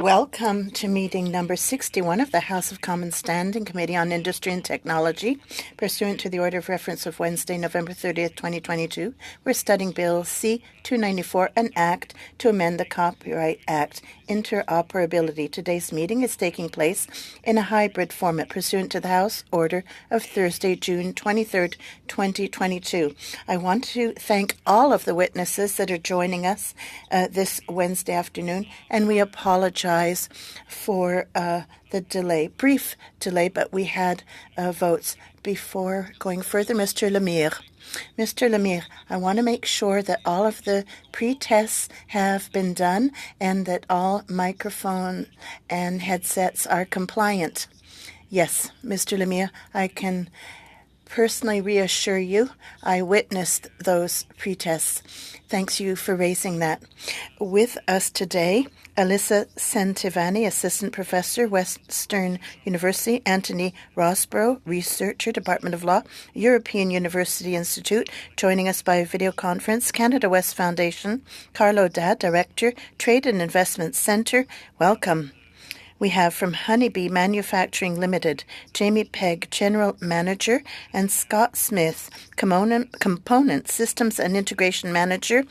Welcome to meeting number 61 of the House of Commons Standing Committee on Industry and Technology. Pursuant to the order of reference of Wednesday, November 30th, 2022, we're studying Bill C-294, an act to amend the Copyright Act interoperability. Today's meeting is taking place in a hybrid format pursuant to the House Order of Thursday, June 23rd, 2022. I want to thank all of the witnesses that are joining us this Wednesday afternoon, and we apologize for the brief delay, but we had votes. Before going further, Mr. Lemire, I want to make sure that all of the pre-tests have been done and that all microphones and headsets are compliant. Yes, Mr. Lemire, I can personally reassure you, I witnessed those pre-tests. Thanks you for raising that. With us today, Alyssa Santivani, Assistant Professor, Western University, Anthony Rosborough, Researcher, Department of Law, European University Institute, joining us by video conference, Canada West Foundation, Carlo Da, Director, Trade and Investment Centre. Welcome. We have from Honeybee Manufacturing Limited, Jamie Pegg, General Manager, and Scott Smith, Component Systems and Integration Manager.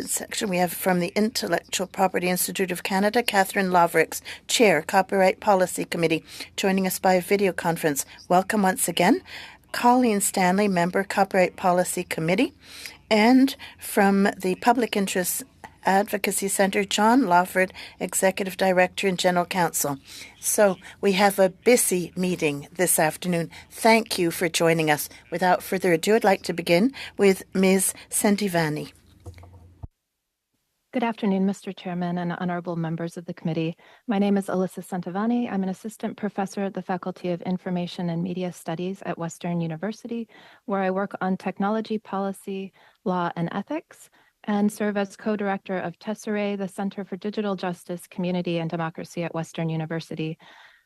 Section we have from the Intellectual Property Institute of Canada, Catherine Lovrix, Chair, Copyright Policy Committee, joining us by video conference. Welcome once again. Colleen Stanley, Member, Copyright Policy Committee. And from the Public Interest Advocacy Centre, John Lawford, Executive Director and General Counsel. So we have a busy meeting this afternoon. Thank you for joining us. Without further ado, I'd like to begin with Ms. Santivani. Good afternoon, Mr. Chairman and honorable members of the committee. My name is Alyssa Santivani. I'm an assistant professor at the Faculty of Information and Media Studies at Western University, where I work on technology policy, law, and ethics, and serve as co-director of Tesserae, the Center for Digital Justice, Community, and Democracy at Western University.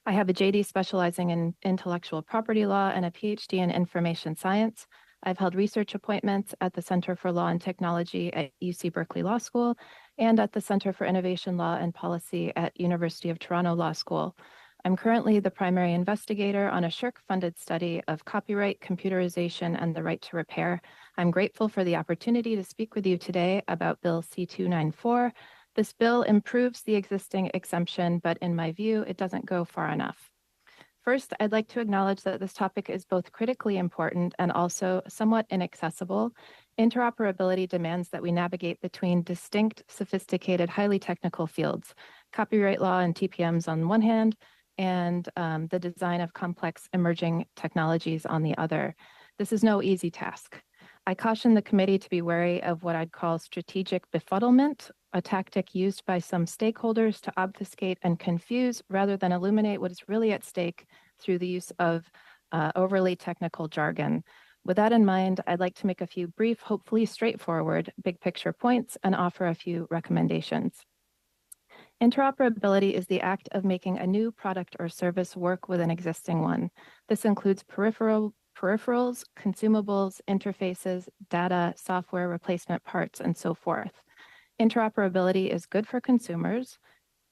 I have a JD specializing in intellectual property law and a PhD in information science. I've held research appointments at the Center for Law and Technology at UC Berkeley Law School and at the Center for Innovation Law and Policy at University of Toronto Law School. I'm currently the primary investigator on a SSHRC-funded study of copyright, computerization, and the right to repair. I'm grateful for the opportunity to speak with you today about Bill C-294. This bill improves the existing exemption, but in my view, it doesn't go far enough. First, I'd like to acknowledge that this topic is both critically important and also somewhat inaccessible. Interoperability demands that we navigate between distinct, sophisticated, highly technical fields, copyright law and TPMs on one hand, and the design of complex emerging technologies on the other. This is no easy task. I caution the committee to be wary of what I'd call strategic befuddlement, a tactic used by some stakeholders to obfuscate and confuse rather than illuminate what is really at stake through the use of overly technical jargon. With that in mind, I'd like to make a few brief, hopefully straightforward, big picture points and offer a few recommendations. Interoperability is the act of making a new product or service work with an existing one. This includes peripherals, consumables, interfaces, data, software, replacement parts, and so forth. Interoperability is good for consumers,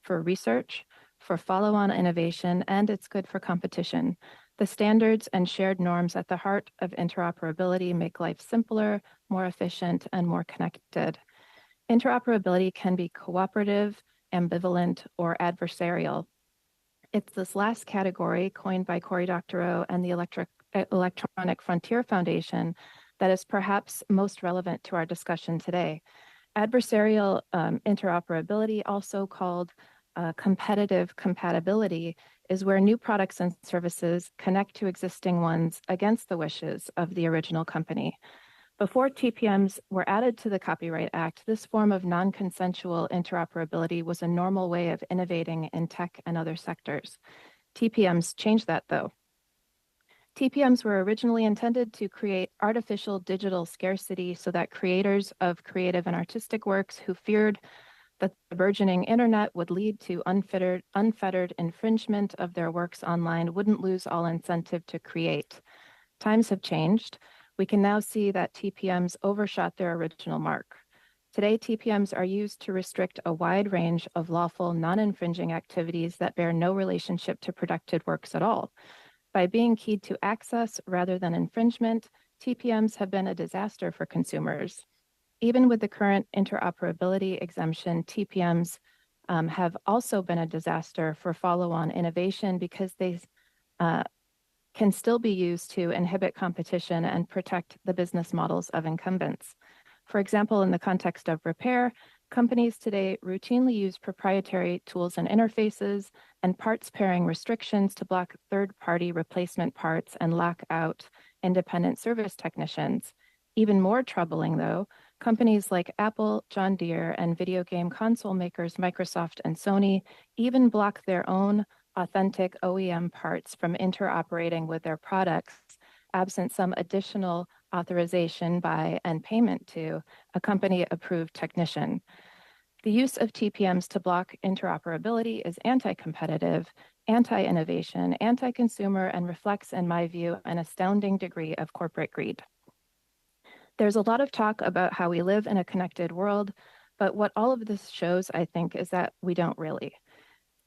for research, for follow-on innovation, and it's good for competition. The standards and shared norms at the heart of interoperability make life simpler, more efficient, and more connected. Interoperability can be cooperative, ambivalent, or adversarial. It's this last category, coined by Cory Doctorow and the Electronic Frontier Foundation, that is perhaps most relevant to our discussion today. Adversarial interoperability, also called competitive compatibility, is where new products and services connect to existing ones against the wishes of the original company. Before TPMs were added to the Copyright Act, this form of non-consensual interoperability was a normal way of innovating in tech and other sectors. TPMs changed that, though. TPMs were originally intended to create artificial digital scarcity so that creators of creative and artistic works who feared that the burgeoning internet would lead to unfettered infringement of their works online wouldn't lose all incentive to create. Times have changed. We can now see that TPMs overshot their original mark. Today, TPMs are used to restrict a wide range of lawful, non-infringing activities that bear no relationship to protected works at all. By being keyed to access rather than infringement, TPMs have been a disaster for consumers. Even with the current interoperability exemption, TPMs have also been a disaster for follow-on innovation because they can still be used to inhibit competition and protect the business models of incumbents. For example, in the context of repair, companies today routinely use proprietary tools and interfaces and parts pairing restrictions to block third-party replacement parts and lock out independent service technicians. Even more troubling, though, companies like Apple, John Deere, and video game console makers Microsoft and Sony even block their own authentic OEM parts from interoperating with their products, absent some additional authorization by and payment to a company-approved technician. The use of TPMs to block interoperability is anti-competitive, anti-innovation, anti-consumer, and reflects, in my view, an astounding degree of corporate greed. There's a lot of talk about how we live in a connected world, but what all of this shows, I think, is that we don't really.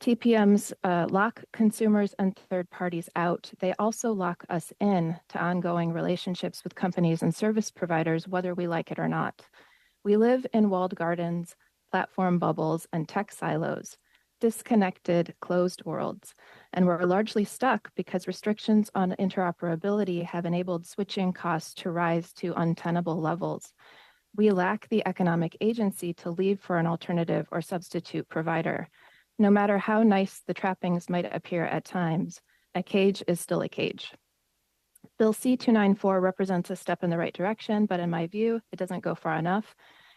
TPMs lock consumers and third parties out. They also lock us in to ongoing relationships with companies and service providers, whether we like it or not. We live in walled gardens, platform bubbles, and tech silos, disconnected, closed worlds. And we're largely stuck because restrictions on interoperability have enabled switching costs to rise to untenable levels. We lack the economic agency to leave for an alternative or substitute provider. No matter how nice the trappings might appear at times, a cage is still a cage. Bill C-294 represents a step in the right direction, but in my view, it doesn't go far enough.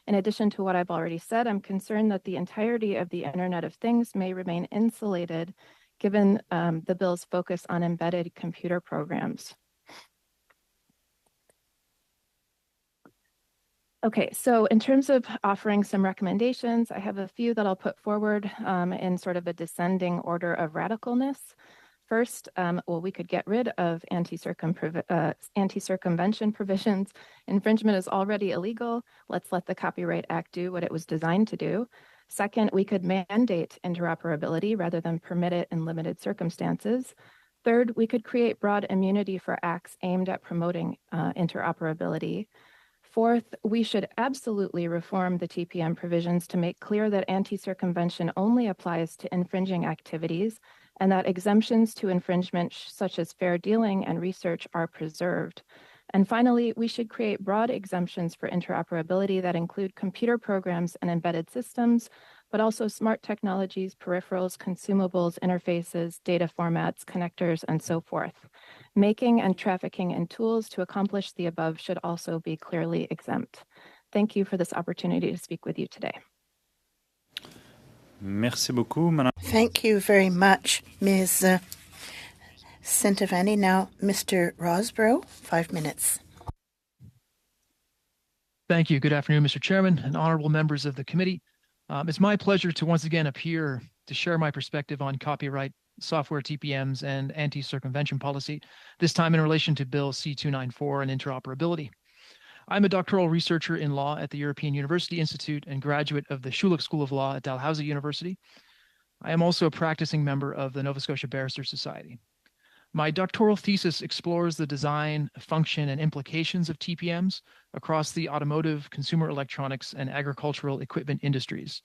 In addition to what I've already said, I'm concerned that the entirety of the Internet of Things may remain insulated given the bill's focus on embedded computer programs. Okay, so in terms of offering some recommendations, I have a few that I'll put forward in sort of a descending order of radicalness. First, well, we could get rid of anti-circumvention provisions. Infringement is already illegal. Let's let the Copyright Act do what it was designed to do. Second, we could mandate interoperability rather than permit it in limited circumstances. Third, we could create broad immunity for acts aimed at promoting interoperability. Fourth, we should absolutely reform the TPM provisions to make clear that anti-circumvention only applies to infringing activities and that exemptions to infringement such as fair dealing and research are preserved. And finally, we should create broad exemptions for interoperability that include computer programs and embedded systems, but also smart technologies, peripherals, consumables, interfaces, data formats, connectors, and so forth. Making and trafficking in tools to accomplish the above should also be clearly exempt. Thank you for this opportunity to speak with you today. Merci beaucoup, Madame. Thank you very much, Ms. Centovani. Now, Mr. Rosborough, 5 minutes. Thank you. Good afternoon, Mr. Chairman and honorable members of the committee. It's my pleasure to once again appear to share my perspective on copyright software TPMs and anti-circumvention policy, this time in relation to Bill C-294 and interoperability. I'm a doctoral researcher in law at the European University Institute and graduate of the Schulich School of Law at Dalhousie University. I am also a practicing member of the Nova Scotia Barristers Society. My doctoral thesis explores the design, function, and implications of TPMs across the automotive, consumer electronics, and agricultural equipment industries.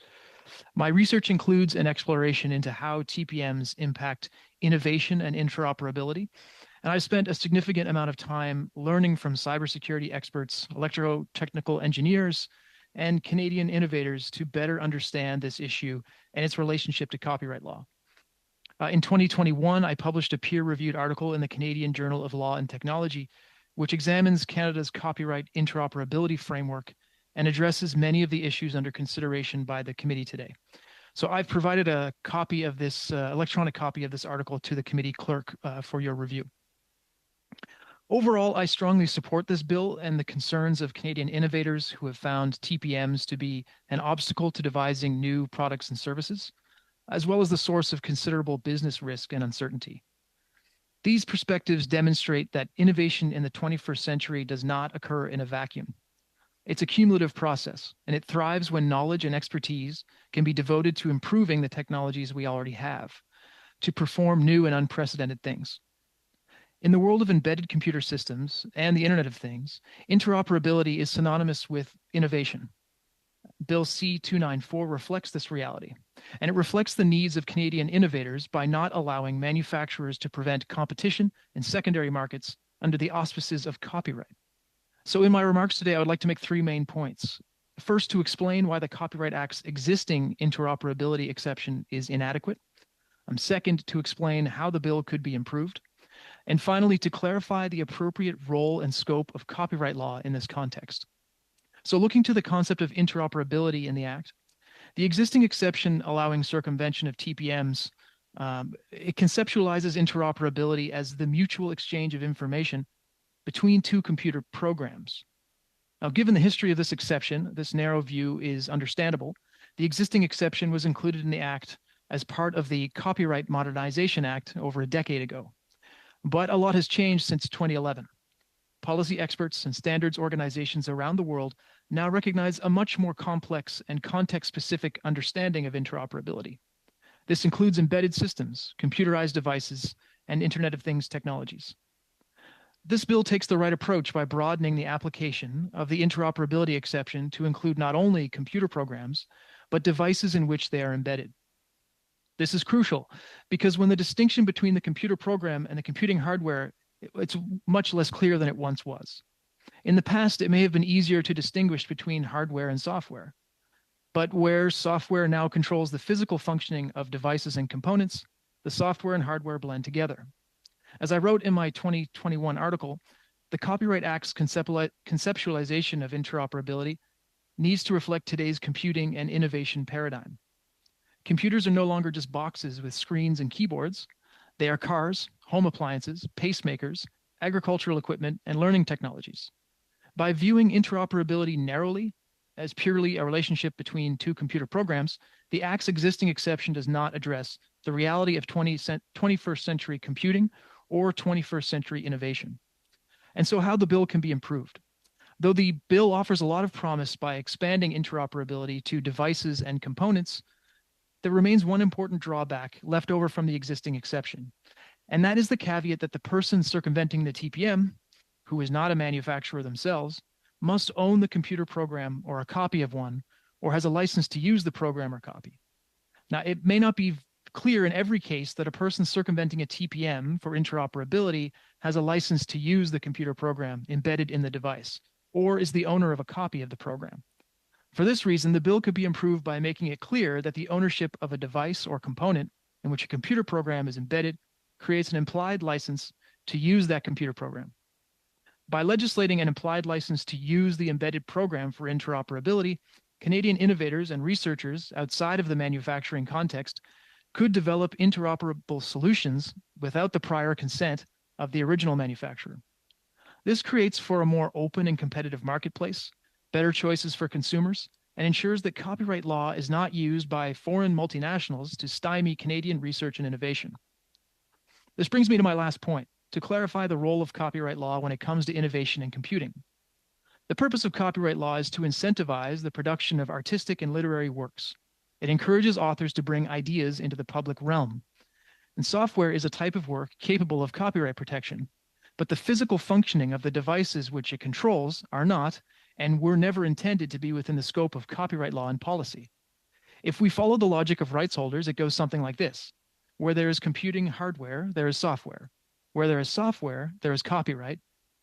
My research includes an exploration into how TPMs impact innovation and interoperability, and I've spent a significant amount of time learning from cybersecurity experts, electrotechnical engineers, and Canadian innovators to better understand this issue and its relationship to copyright law. In 2021, I published a peer-reviewed article in the Canadian Journal of Law and Technology, which examines Canada's copyright interoperability framework and addresses many of the issues under consideration by the committee today. So I've provided a copy of this, electronic copy of this article to the committee clerk for your review. Overall, I strongly support this bill and the concerns of Canadian innovators who have found TPMs to be an obstacle to devising new products and services, as well as the source of considerable business risk and uncertainty. These perspectives demonstrate that innovation in the 21st century does not occur in a vacuum. It's a cumulative process, and it thrives when knowledge and expertise can be devoted to improving the technologies we already have, to perform new and unprecedented things. In the world of embedded computer systems and the Internet of Things, interoperability is synonymous with innovation. Bill C-294 reflects this reality, and it reflects the needs of Canadian innovators by not allowing manufacturers to prevent competition in secondary markets under the auspices of copyright. So in my remarks today, I would like to make three main points. First, to explain why the Copyright Act's existing interoperability exception is inadequate. Second, to explain how the bill could be improved. And finally, to clarify the appropriate role and scope of copyright law in this context. So looking to the concept of interoperability in the Act, the existing exception allowing circumvention of TPMs, it conceptualizes interoperability as the mutual exchange of information between two computer programs. Now, given the history of this exception, this narrow view is understandable. The existing exception was included in the Act as part of the Copyright Modernization Act over a decade ago. But a lot has changed since 2011. Policy experts and standards organizations around the world now recognize a much more complex and context-specific understanding of interoperability. This includes embedded systems, computerized devices, and Internet of Things technologies. This bill takes the right approach by broadening the application of the interoperability exception to include not only computer programs, but devices in which they are embedded. This is crucial because when the distinction between the computer program and the computing hardware, it's much less clear than it once was. In the past, it may have been easier to distinguish between hardware and software. But where software now controls the physical functioning of devices and components, the software and hardware blend together. As I wrote in my 2021 article, the Copyright Act's conceptualization of interoperability needs to reflect today's computing and innovation paradigm. Computers are no longer just boxes with screens and keyboards. They are cars, home appliances, pacemakers, agricultural equipment, and learning technologies. By viewing interoperability narrowly as purely a relationship between two computer programs, the Act's existing exception does not address the reality of 21st century computing or 21st century innovation. And so how the bill can be improved. Though the bill offers a lot of promise by expanding interoperability to devices and components, there remains one important drawback left over from the existing exception. And that is the caveat that the person circumventing the TPM, who is not a manufacturer themselves, must own the computer program or a copy of one, or has a license to use the program or copy. Now, it may not be clear in every case that a person circumventing a TPM for interoperability has a license to use the computer program embedded in the device, or is the owner of a copy of the program. For this reason, the bill could be improved by making it clear that the ownership of a device or component in which a computer program is embedded creates an implied license to use that computer program. By legislating an implied license to use the embedded program for interoperability, Canadian innovators and researchers outside of the manufacturing context could develop interoperable solutions without the prior consent of the original manufacturer. This creates for a more open and competitive marketplace, better choices for consumers, and ensures that copyright law is not used by foreign multinationals to stymie Canadian research and innovation. This brings me to my last point, to clarify the role of copyright law when it comes to innovation and computing. The purpose of copyright law is to incentivize the production of artistic and literary works. It encourages authors to bring ideas into the public realm. And software is a type of work capable of copyright protection, but the physical functioning of the devices which it controls are not, and were never intended to be within the scope of copyright law and policy. If we follow the logic of rights holders, it goes something like this. Where there is computing hardware, there is software. Where there is software, there is copyright.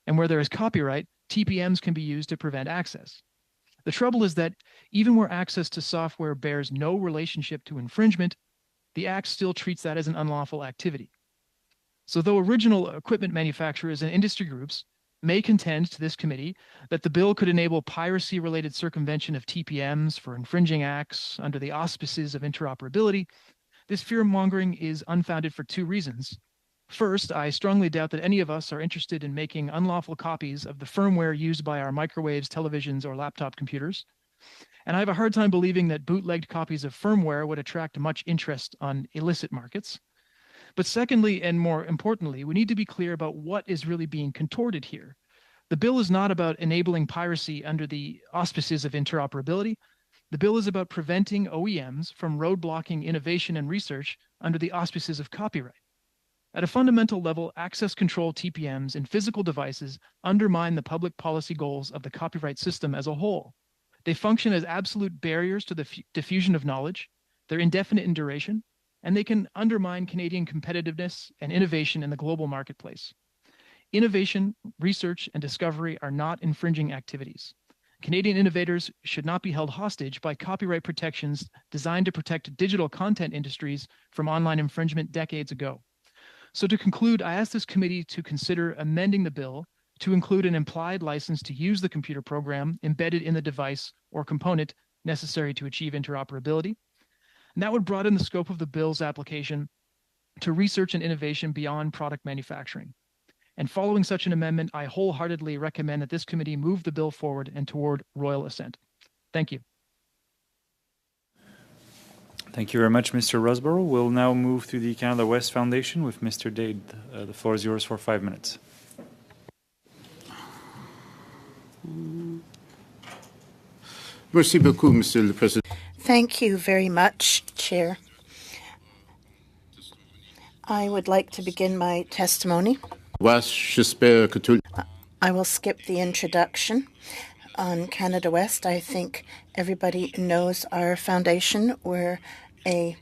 And where there is copyright, TPMs can be used to prevent access. The trouble is that even where access to software bears no relationship to infringement, the Act still treats that as an unlawful activity. So though original equipment manufacturers and industry groups may contend to this committee that the bill could enable piracy-related circumvention of TPMs for infringing acts under the auspices of interoperability, this fear-mongering is unfounded for two reasons. First, I strongly doubt that any of us are interested in making unlawful copies of the firmware used by our microwaves, televisions, or laptop computers. And I have a hard time believing that bootlegged copies of firmware would attract much interest on illicit markets. But secondly, and more importantly, we need to be clear about what is really being contorted here. The bill is not about enabling piracy under the auspices of interoperability. The bill is about preventing OEMs from roadblocking innovation and research under the auspices of copyright. At a fundamental level, access control TPMs in physical devices undermine the public policy goals of the copyright system as a whole. They function as absolute barriers to the diffusion of knowledge. They're indefinite in duration, and they can undermine Canadian competitiveness and innovation in the global marketplace. Innovation, research, and discovery are not infringing activities. Canadian innovators should not be held hostage by copyright protections designed to protect digital content industries from online infringement decades ago. So to conclude, I ask this committee to consider amending the bill to include an implied license to use the computer program embedded in the device or component necessary to achieve interoperability. And that would broaden the scope of the bill's application to research and innovation beyond product manufacturing. And following such an amendment, I wholeheartedly recommend that this committee move the bill forward and toward royal assent. Thank you. Thank you very much, Mr. Rusborough. We'll now move to the Canada West Foundation with Mr. Dade. The floor is yours for 5 minutes. Merci beaucoup, Monsieur le Président. Thank you very much, Chair. I would like to begin my testimony. J'espère que tout. I will skip the introduction. On Canada West, I think everybody knows our foundation. We're a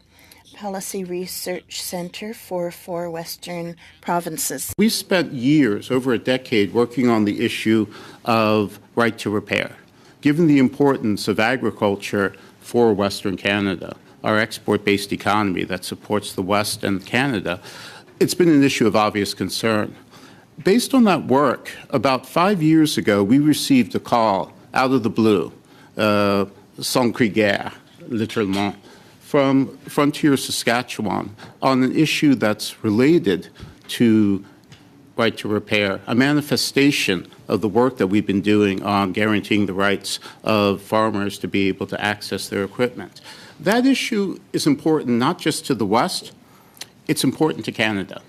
policy research center for 4 Western provinces. We spent years, over a decade, working on the issue of right to repair. Given the importance of agriculture for Western Canada, our export-based economy that supports the West and Canada, it's been an issue of obvious concern. Based on that work, about 5 years ago, we received a call out of the blue, sans cri guerre, literally, from Frontier, Saskatchewan, on an issue that's related to right to repair, a manifestation of the work that we've been doing on guaranteeing the rights of farmers to be able to access their equipment. That issue is important not just to the West, it's important to Canada.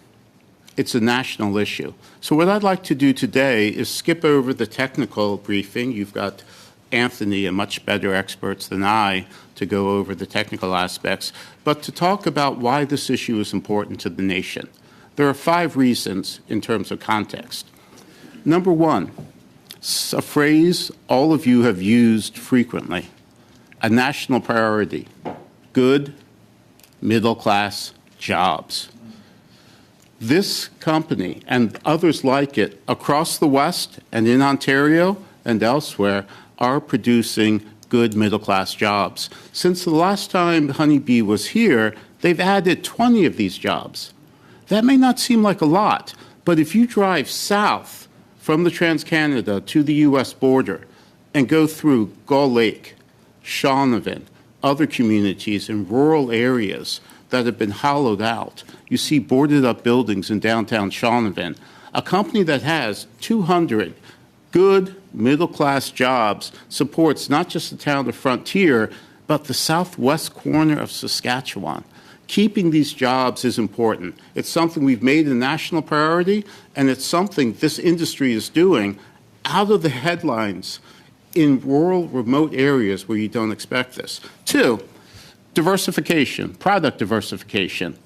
It's a national issue. So what I'd like to do today is skip over the technical briefing. You've got Anthony and much better experts than I to go over the technical aspects, but to talk about why this issue is important to the nation. There are 5 reasons in terms of context. Number 1, a phrase all of you have used frequently, a national priority, good middle-class jobs. This company and others like it across the West and in Ontario and elsewhere are producing good middle-class jobs. Since the last time Honeybee was here, they've added 20 of these jobs. That may not seem like a lot, but if you drive south from the Trans-Canada to the U.S. border and go through Gull Lake, Shaunavon, other communities in rural areas that have been hollowed out, you see boarded up buildings in downtown Shaunavon. A company that has 200 good middle-class jobs supports not just the town of Frontier, but the southwest corner of Saskatchewan. Keeping these jobs is important. It's something we've made a national priority, and it's something this industry is doing out of the headlines in rural, remote areas where you don't expect this. 2, diversification, product diversification.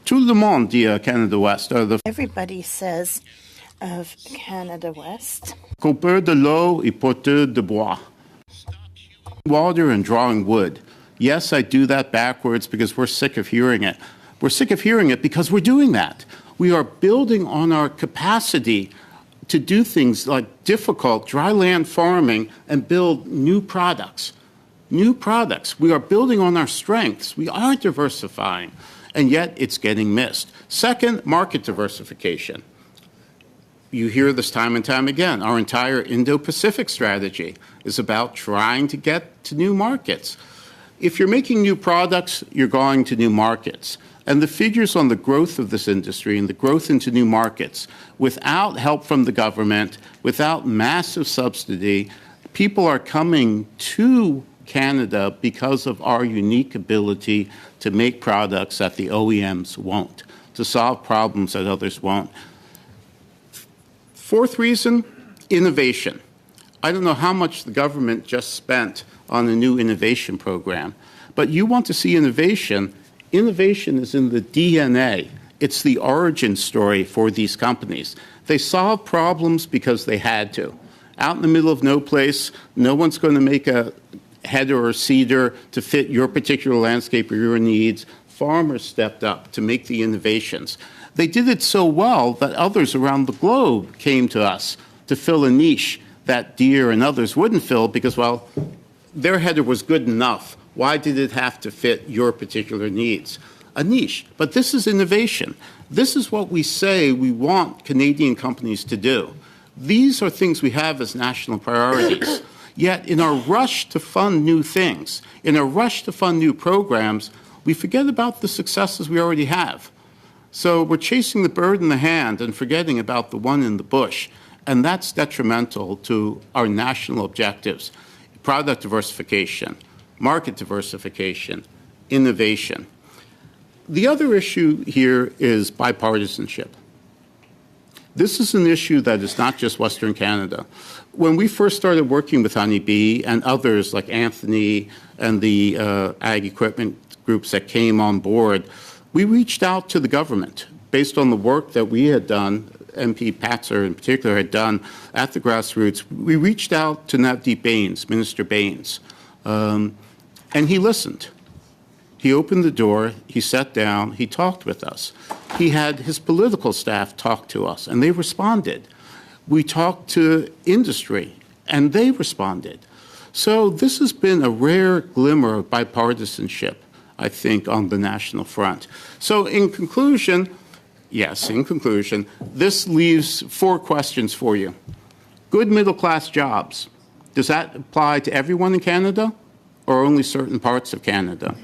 Tout le monde dit à Canada West. Everybody says of Canada West. Coupeur de l'eau et porteur de bois. Water and drawing wood. Yes, I do that backwards because we're sick of hearing it. We're sick of hearing it because we're doing that. We are building on our capacity to do things like difficult dry land farming and build new products. New products. We are building on our strengths. We are diversifying, and yet it's getting missed. Second, market diversification. You hear this time and time again. Our entire Indo-Pacific strategy is about trying to get to new markets. If you're making new products, you're going to new markets. And the figures on the growth of this industry and the growth into new markets, without help from the government, without massive subsidy, people are coming to Canada because of our unique ability to make products that the OEMs won't, to solve problems that others won't. 4th reason, Innovation. I don't know how much the government just spent on a new innovation program, but you want to see innovation. Innovation is in the DNA. It's the origin story for these companies. They solve problems because they had to. Out in the middle of no place, no one's going to make a header or cedar to fit your particular landscape or your needs. Farmers stepped up to make the innovations. They did it so well that others around the globe came to us to fill a niche that Deere and others wouldn't fill because, well, their header was good enough. Why did it have to fit your particular needs? A niche. But this is innovation. This is what we say we want Canadian companies to do. These are things we have as national priorities. Yet in our rush to fund new things, in our rush to fund new programs, we forget about the successes we already have. So we're chasing the bird in the hand and forgetting about the one in the bush. And that's detrimental to our national objectives: product diversification, market diversification, innovation. The other issue here is bipartisanship. This is an issue that is not just Western Canada. When we first started working with Honeybee and others like Anthony and the ag equipment groups that came on board, we reached out to the government based on the work that we had done. MP Patzer in particular had done at the grassroots. We reached out to Navdeep Bains, Minister Bains, and he listened. He opened the door, he sat down, he talked with us. He had his political staff talk to us, and they responded. We talked to industry, and they responded. So this has been a rare glimmer of bipartisanship, I think, on the national front. So in conclusion, this leaves 4 questions for you. Good middle-class jobs. Does that apply to everyone in Canada or only certain parts of Canada?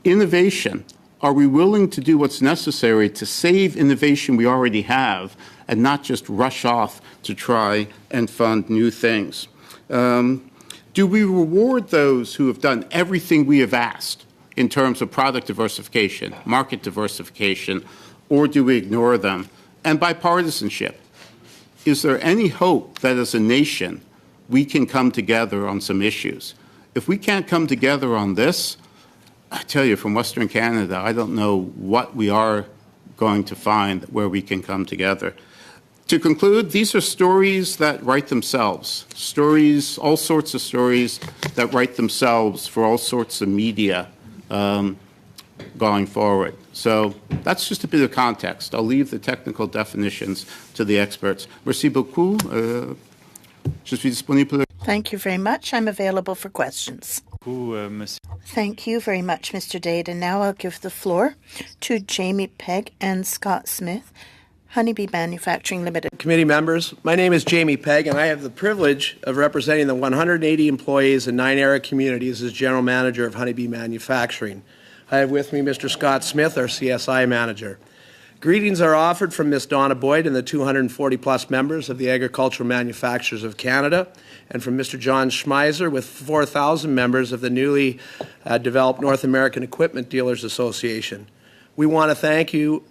Innovation. Are we willing to do what's necessary to save innovation we already have and not just rush off to try and fund new things? Do we reward those who have done everything we have asked in terms of product diversification, market diversification, or do we ignore them? And bipartisanship. Is there any hope that as a nation we can come together on some issues? If we can't come together on this, I tell you, from Western Canada, I don't know what we are going to find where we can come together. To conclude, these are stories that write themselves. Stories, all sorts of stories that write themselves for all sorts of media going forward. So that's just a bit of context. I'll leave the technical definitions to the experts. Merci beaucoup. Je suis disponible. Thank you very much. I'm available for questions. Thank you very much, Mr. Dade. And now I'll give the floor to Jamie Pegg and Scott Smith, Honeybee Manufacturing Limited. Committee members, my name is Jamie Pegg, and I have the privilege of representing the 180 employees in 9 area communities as General Manager of Honeybee Manufacturing. I have with me Mr. Scott Smith, our CSI Manager. Greetings are offered from Ms. Donna Boyd and the 240-plus members of the Agricultural Manufacturers of Canada, and from Mr. John Schmeiser with 4,000 members of the newly developed North American Equipment Dealers Association. We want to thank you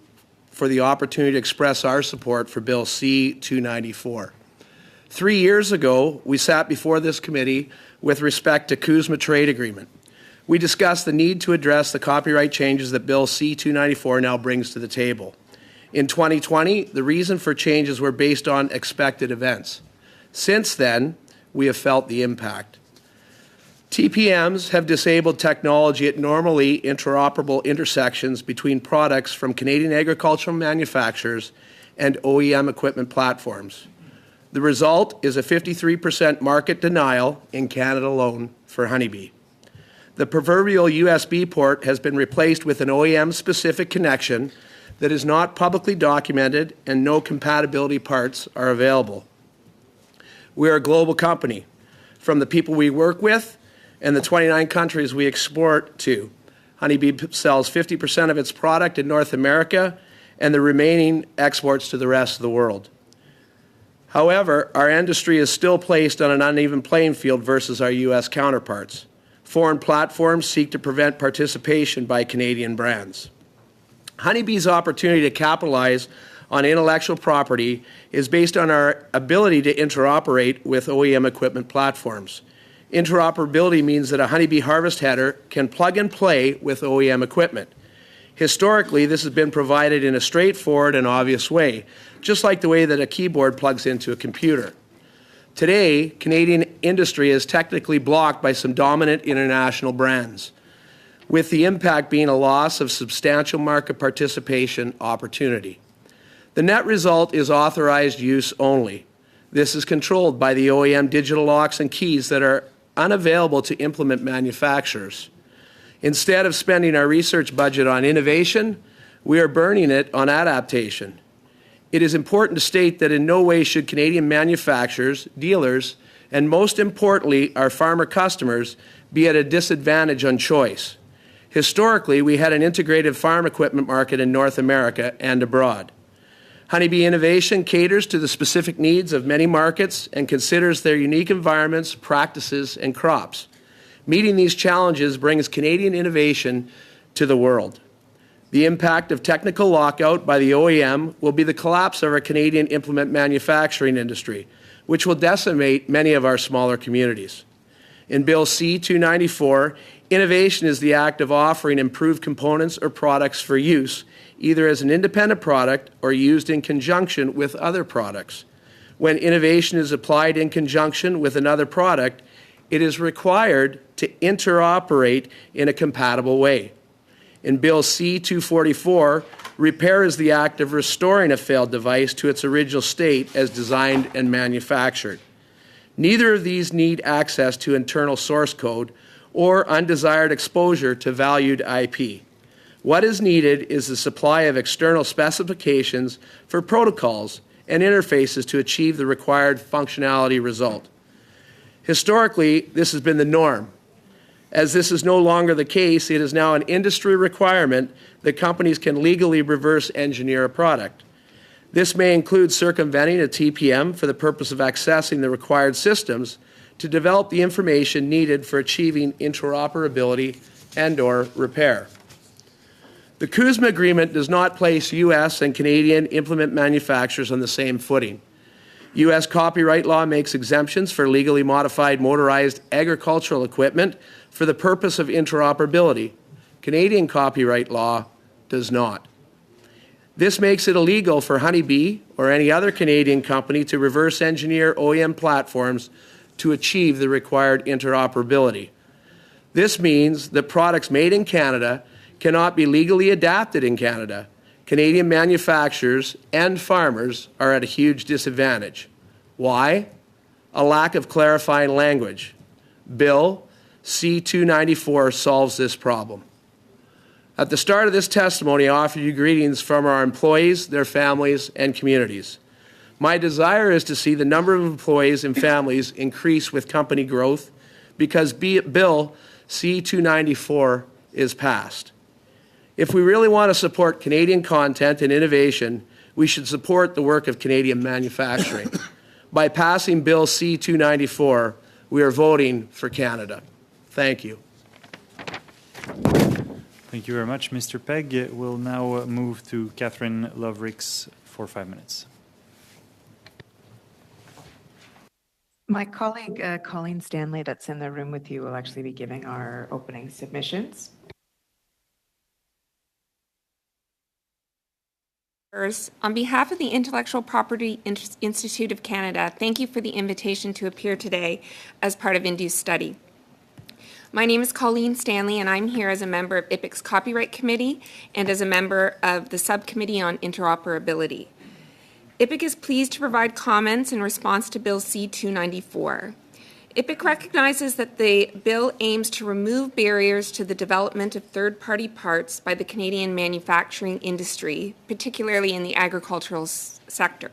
for the opportunity to express our support for Bill C-294. 3 years ago, we sat before this committee with respect to CUSMA trade agreement. We discussed the need to address the copyright changes that Bill C-294 now brings to the table. In 2020, the reason for changes were based on expected events. Since then, we have felt the impact. TPMs have disabled technology at normally interoperable intersections between products from Canadian agricultural manufacturers and OEM equipment platforms. The result is a 53% market denial in Canada alone for Honeybee. The proverbial USB port has been replaced with an OEM-specific connection that is not publicly documented and no compatibility parts are available. We are a global company. From the people we work with and the 29 countries we export to, Honeybee sells 50% of its product in North America and the remaining exports to the rest of the world. However, our industry is still placed on an uneven playing field versus our U.S. counterparts. Foreign platforms seek to prevent participation by Canadian brands. Honeybee's opportunity to capitalize on intellectual property is based on our ability to interoperate with OEM equipment platforms. Interoperability means that a honeybee harvest header can plug and play with OEM equipment. Historically, this has been provided in a straightforward and obvious way, just like the way that a keyboard plugs into a computer. Today, Canadian industry is technically blocked by some dominant international brands, with the impact being a loss of substantial market participation opportunity. The net result is authorized use only. This is controlled by the OEM digital locks and keys that are unavailable to implement manufacturers. Instead of spending our research budget on innovation, we are burning it on adaptation. It is important to state that in no way should Canadian manufacturers, dealers, and most importantly, our farmer customers be at a disadvantage on choice. Historically, we had an integrated farm equipment market in North America and abroad. Honeybee Innovation caters to the specific needs of many markets and considers their unique environments, practices, and crops. Meeting these challenges brings Canadian innovation to the world. The impact of technical lockout by the OEM will be the collapse of our Canadian implement manufacturing industry, which will decimate many of our smaller communities. In Bill C-294, innovation is the act of offering improved components or products for use, either as an independent product or used in conjunction with other products. When innovation is applied in conjunction with another product, it is required to interoperate in a compatible way. In Bill C-244, repair is the act of restoring a failed device to its original state as designed and manufactured. Neither of these need access to internal source code or undesired exposure to valued IP. What is needed is the supply of external specifications for protocols and interfaces to achieve the required functionality result. Historically, this has been the norm. As this is no longer the case, it is now an industry requirement that companies can legally reverse engineer a product. This may include circumventing a TPM for the purpose of accessing the required systems to develop the information needed for achieving interoperability and/or repair. The CUSMA agreement does not place U.S. and Canadian implement manufacturers on the same footing. U.S. copyright law makes exemptions for legally modified motorized agricultural equipment for the purpose of interoperability. Canadian copyright law does not. This makes it illegal for Honeybee or any other Canadian company to reverse engineer OEM platforms to achieve the required interoperability. This means that products made in Canada cannot be legally adapted in Canada. Canadian manufacturers and farmers are at a huge disadvantage. Why? A lack of clarifying language. Bill C-294 solves this problem. At the start of this testimony, I offer you greetings from our employees, their families, and communities. My desire is to see the number of employees and families increase with company growth because Bill C-294 is passed. If we really want to support Canadian content and innovation, we should support the work of Canadian manufacturing. By passing Bill C-294, we are voting for Canada. Thank you. Thank you very much, Mr. Pegg. We'll now move to Catherine Lovrix for 5 minutes. My colleague, Colleen Stanley, that's in the room with you, will actually be giving our opening submissions. On behalf of the Intellectual Property Institute of Canada, thank you for the invitation to appear today as part of INDU's study. My name is Colleen Stanley, and I'm here as a member of IPIC's Copyright Committee and as a member of the Subcommittee on Interoperability. IPIC is pleased to provide comments in response to Bill C-294. IPIC recognizes that the bill aims to remove barriers to the development of third-party parts by the Canadian manufacturing industry, particularly in the agricultural sector.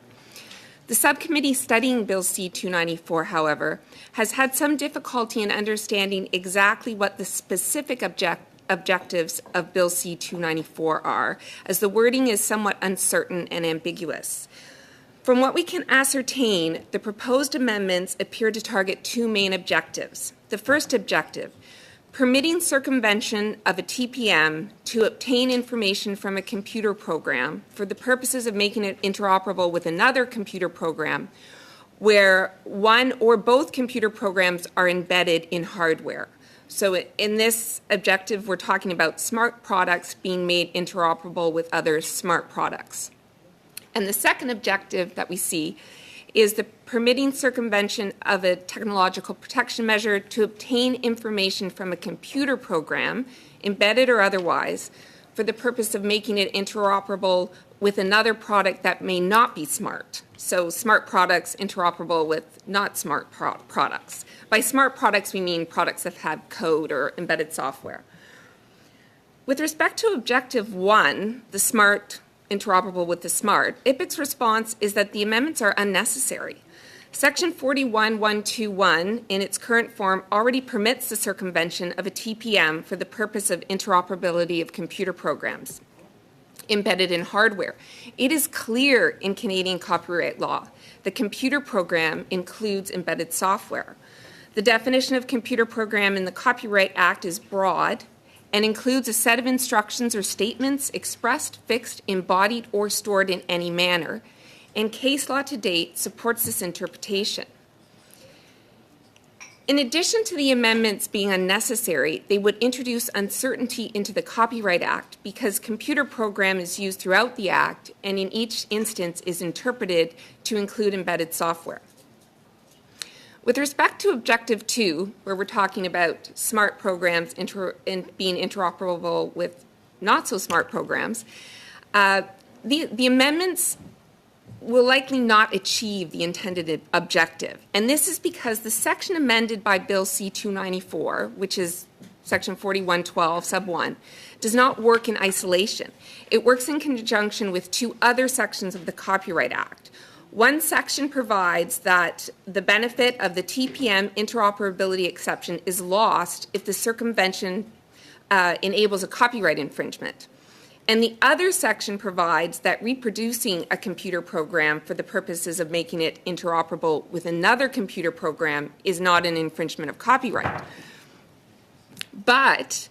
The subcommittee studying Bill C-294, however, has had some difficulty in understanding exactly what the specific objectives of Bill C-294 are, as the wording is somewhat uncertain and ambiguous. From what we can ascertain, the proposed amendments appear to target two main objectives. The first objective, permitting circumvention of a TPM to obtain information from a computer program for the purposes of making it interoperable with another computer program where one or both computer programs are embedded in hardware. So in this objective, we're talking about smart products being made interoperable with other smart products. And the second objective that we see is the permitting circumvention of a technological protection measure to obtain information from a computer program, embedded or otherwise, for the purpose of making it interoperable with another product that may not be smart. So smart products interoperable with not smart products. By smart products, we mean products that have code or embedded software. With respect to Objective 1, the smart interoperable with the smart, IPIC's response is that the amendments are unnecessary. Section 41121 in its current form already permits the circumvention of a TPM for the purpose of interoperability of computer programs embedded in hardware. It is clear in Canadian copyright law that computer program includes embedded software. The definition of computer program in the Copyright Act is broad and includes a set of instructions or statements expressed, fixed, embodied, or stored in any manner, and case law to date supports this interpretation. In addition to the amendments being unnecessary, they would introduce uncertainty into the Copyright Act because computer program is used throughout the Act and in each instance is interpreted to include embedded software. With respect to Objective 2, where we're talking about smart programs being interoperable with not-so-smart programs, the amendments will likely not achieve the intended objective. And this is because the section amended by Bill C-294, which is Section 4112, Sub 1, does not work in isolation. It works in conjunction with two other sections of the Copyright Act. One section provides that the benefit of the TPM interoperability exception is lost if the circumvention enables a copyright infringement. And the other section provides that reproducing a computer program for the purposes of making it interoperable with another computer program is not an infringement of copyright. But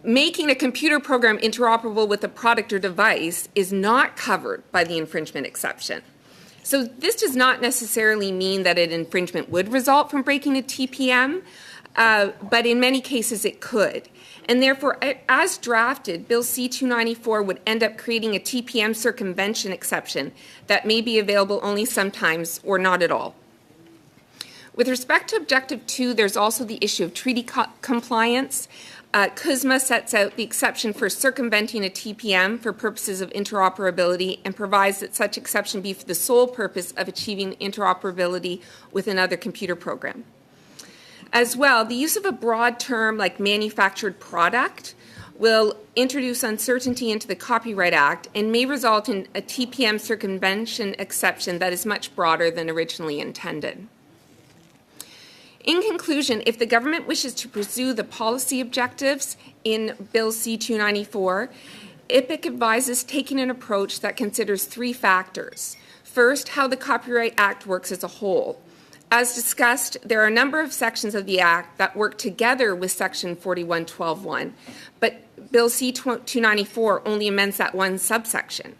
making a computer program interoperable with a product or device is not covered by the infringement exception. So this does not necessarily mean that an infringement would result from breaking a TPM, but in many cases it could. And therefore, as drafted, Bill C-294 would end up creating a TPM circumvention exception that may be available only sometimes or not at all. With respect to Objective 2, there's also the issue of treaty compliance. CUSMA sets out the exception for circumventing a TPM for purposes of interoperability and provides that such exception be for the sole purpose of achieving interoperability with another computer program. As well, the use of a broad term like manufactured product will introduce uncertainty into the Copyright Act and may result in a TPM circumvention exception that is much broader than originally intended. In conclusion, if the government wishes to pursue the policy objectives in Bill C-294, IPIC advises taking an approach that considers three factors. First, how the Copyright Act works as a whole. As discussed, there are a number of sections of the Act that work together with Section 4112(1), but Bill C-294 only amends that one subsection.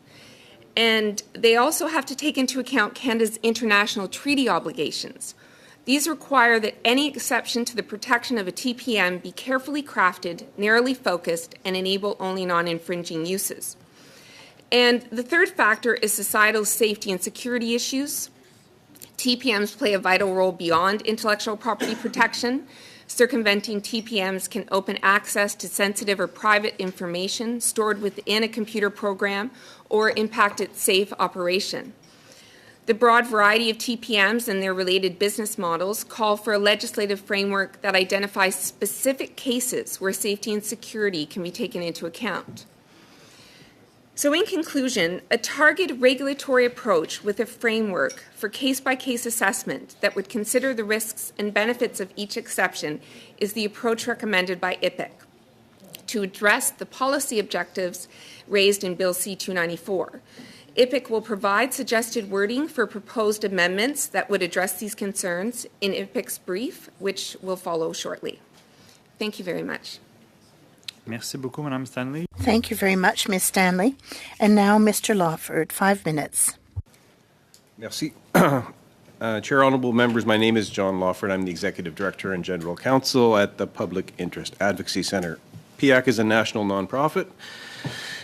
And they also have to take into account Canada's international treaty obligations. These require that any exception to the protection of a TPM be carefully crafted, narrowly focused, and enable only non-infringing uses. And the third factor is societal safety and security issues. TPMs play a vital role beyond intellectual property protection. Circumventing TPMs can open access to sensitive or private information stored within a computer program or impact its safe operation. The broad variety of TPMs and their related business models call for a legislative framework that identifies specific cases where safety and security can be taken into account. So in conclusion, a targeted regulatory approach with a framework for case-by-case assessment that would consider the risks and benefits of each exception is the approach recommended by IPIC to address the policy objectives raised in Bill C-294. IPIC will provide suggested wording for proposed amendments that would address these concerns in IPIC's brief, which will follow shortly. Thank you very much. Merci beaucoup, Madame Stanley. Thank you very much, Ms. Stanley. And now, Mr. Lawford, 5 minutes. Merci. Chair, honourable members, my name is John Lawford. I'm the Executive Director and General Counsel at the Public Interest Advocacy Centre. PIAC is a national nonprofit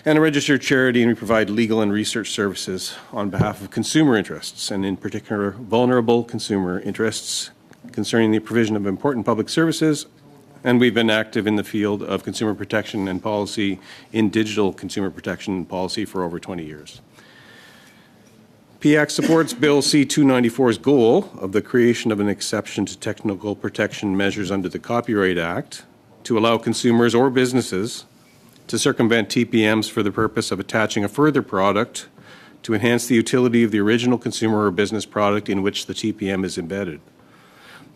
and a registered charity, and we provide legal and research services on behalf of consumer interests, and in particular vulnerable consumer interests concerning the provision of important public services. And we've been active in the field of consumer protection and policy in digital consumer protection policy for over 20 years. PIAC supports Bill C-294's goal of the creation of an exception to technical protection measures under the Copyright Act to allow consumers or businesses to circumvent TPMs for the purpose of attaching a further product to enhance the utility of the original consumer or business product in which the TPM is embedded.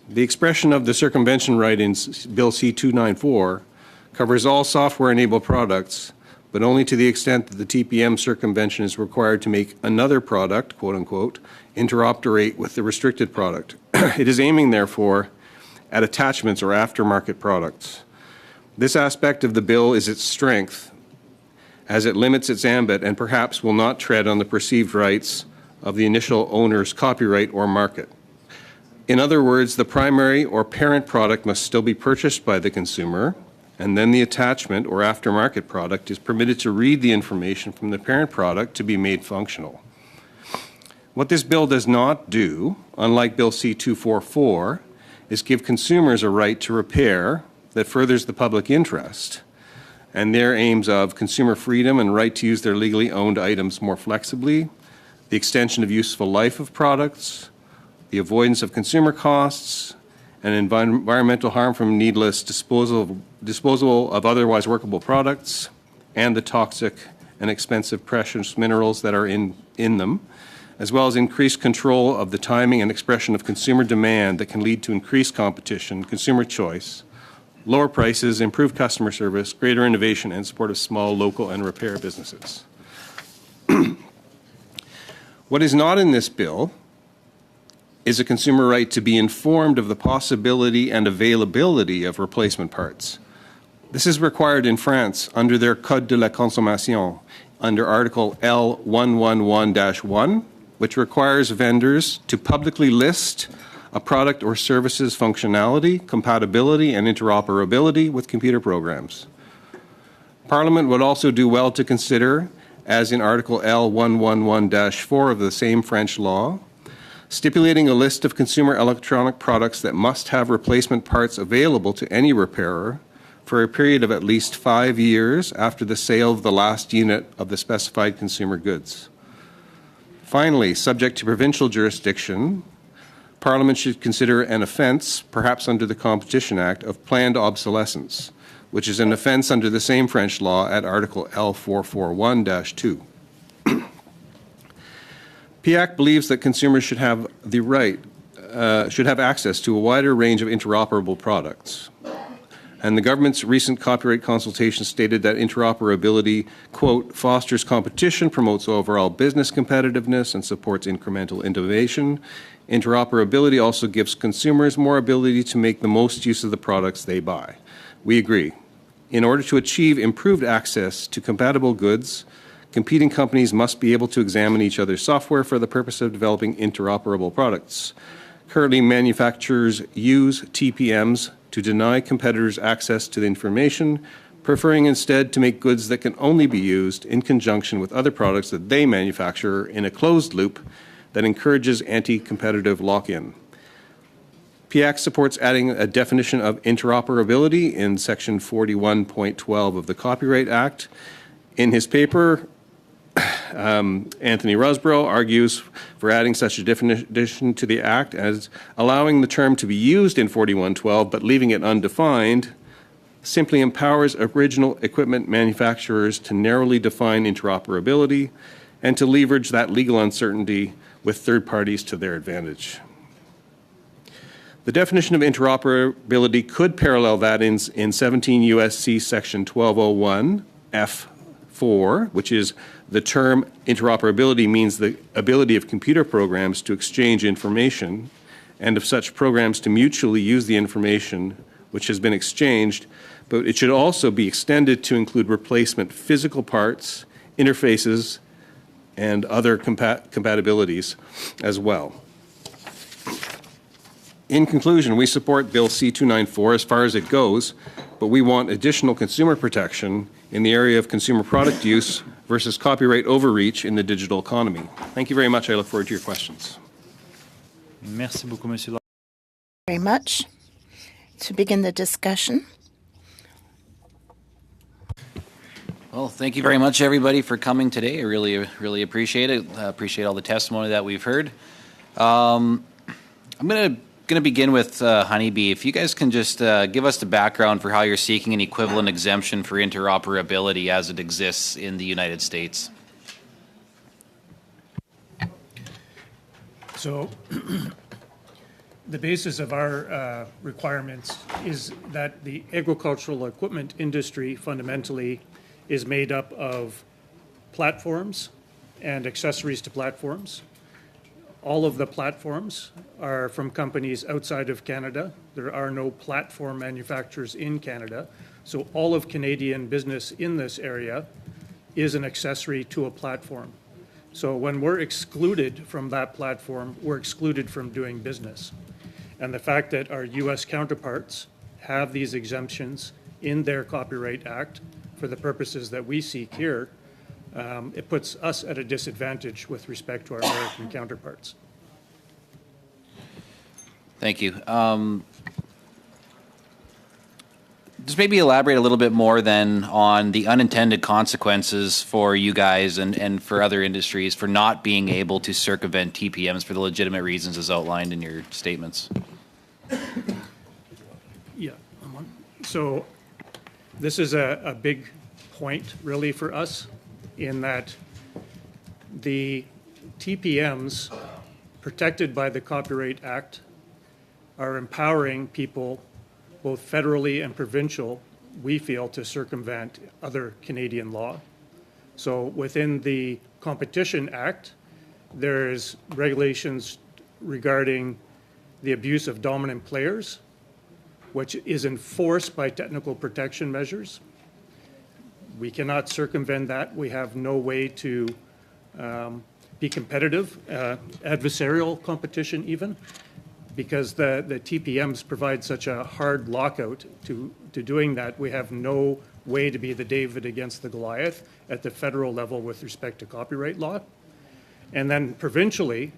The expression of the circumvention right in Bill C-294 covers all software-enabled products, but only to the extent that the TPM circumvention is required to make another product, quote-unquote, interoperate with the restricted product. It is aiming, therefore, at attachments or aftermarket products. This aspect of the bill is its strength, as it limits its ambit and perhaps will not tread on the perceived rights of the initial owner's copyright or market. In other words, the primary or parent product must still be purchased by the consumer, and then the attachment or aftermarket product is permitted to read the information from the parent product to be made functional. What this bill does not do, unlike Bill C-244, is give consumers a right to repair that furthers the public interest and their aims of consumer freedom and right to use their legally owned items more flexibly, the extension of useful life of products, the avoidance of consumer costs, and environmental harm from needless disposal of otherwise workable products, and the toxic and expensive precious minerals that are in them, as well as increased control of the timing and expression of consumer demand that can lead to increased competition, consumer choice, lower prices, improved customer service, greater innovation, and support of small, local, and repair businesses. What is not in this bill is a consumer right to be informed of the possibility and availability of replacement parts. This is required in France under their Code de la Consommation, under Article L111-1, which requires vendors to publicly list a product or service's functionality, compatibility, and interoperability with computer programs. Parliament would also do well to consider, as in Article L111-4 of the same French law, stipulating a list of consumer electronic products that must have replacement parts available to any repairer for a period of at least 5 years after the sale of the last unit of the specified consumer goods. Finally, subject to provincial jurisdiction, Parliament should consider an offence, perhaps under the Competition Act, of planned obsolescence, which is an offence under the same French law at Article L441-2. PIAC believes that consumers should have the right, should have access to a wider range of interoperable products. And the government's recent copyright consultation stated that interoperability, quote, fosters competition, promotes overall business competitiveness, and supports incremental innovation. Interoperability also gives consumers more ability to make the most use of the products they buy. We agree. In order to achieve improved access to compatible goods, competing companies must be able to examine each other's software for the purpose of developing interoperable products. Currently, manufacturers use TPMs to deny competitors access to the information, preferring instead to make goods that can only be used in conjunction with other products that they manufacture in a closed loop that encourages anti-competitive lock-in. PIAC supports adding a definition of interoperability in Section 41.12 of the Copyright Act. In his paper, Anthony Rusborough argues for adding such a definition to the Act as allowing the term to be used in 41.12 but leaving it undefined simply empowers original equipment manufacturers to narrowly define interoperability and to leverage that legal uncertainty with third parties to their advantage. The definition of interoperability could parallel that in 17 U.S.C. Section 1201 F4, which is the term interoperability means the ability of computer programs to exchange information and of such programs to mutually use the information which has been exchanged, but it should also be extended to include replacement physical parts, interfaces, and other compatibilities as well. In conclusion, we support Bill C-294 as far as it goes, but we want additional consumer protection in the area of consumer product use versus copyright overreach in the digital economy. Thank you very much. I look forward to your questions. Merci beaucoup, Monsieur. Very much. To begin the discussion. Well, thank you very much, everybody, for coming today. I really appreciate it. Appreciate all the testimony that we've heard. I'm going to begin with Honeybee. If you guys can just give us the background for how you're seeking an equivalent exemption for interoperability as it exists in the United States. So the basis of our requirements is that the agricultural equipment industry fundamentally is made up of platforms and accessories to platforms. All of the platforms are from companies outside of Canada. There are no platform manufacturers in Canada. So all of Canadian business in this area is an accessory to a platform. So when we're excluded from that platform, we're excluded from doing business. And the fact that our U.S. counterparts have these exemptions in their Copyright Act for the purposes that we seek here, it puts us at a disadvantage with respect to our American counterparts. Thank you. Just maybe elaborate a little bit more then on the unintended consequences for you guys and for other industries for not being able to circumvent TPMs for the legitimate reasons as outlined in your statements. Yeah. So this is a big point really for us in that the TPMs protected by the Copyright Act are empowering people, both federally and provincial, we feel, to circumvent other Canadian law. So within the Competition Act, there's regulations regarding the abuse of dominant players, which is enforced by technical protection measures. We cannot circumvent that. We have no way to be competitive, adversarial competition even, because the TPMs provide such a hard lockout to doing that. We have no way to be the David against the Goliath at the federal level with respect to copyright law. And then provincially,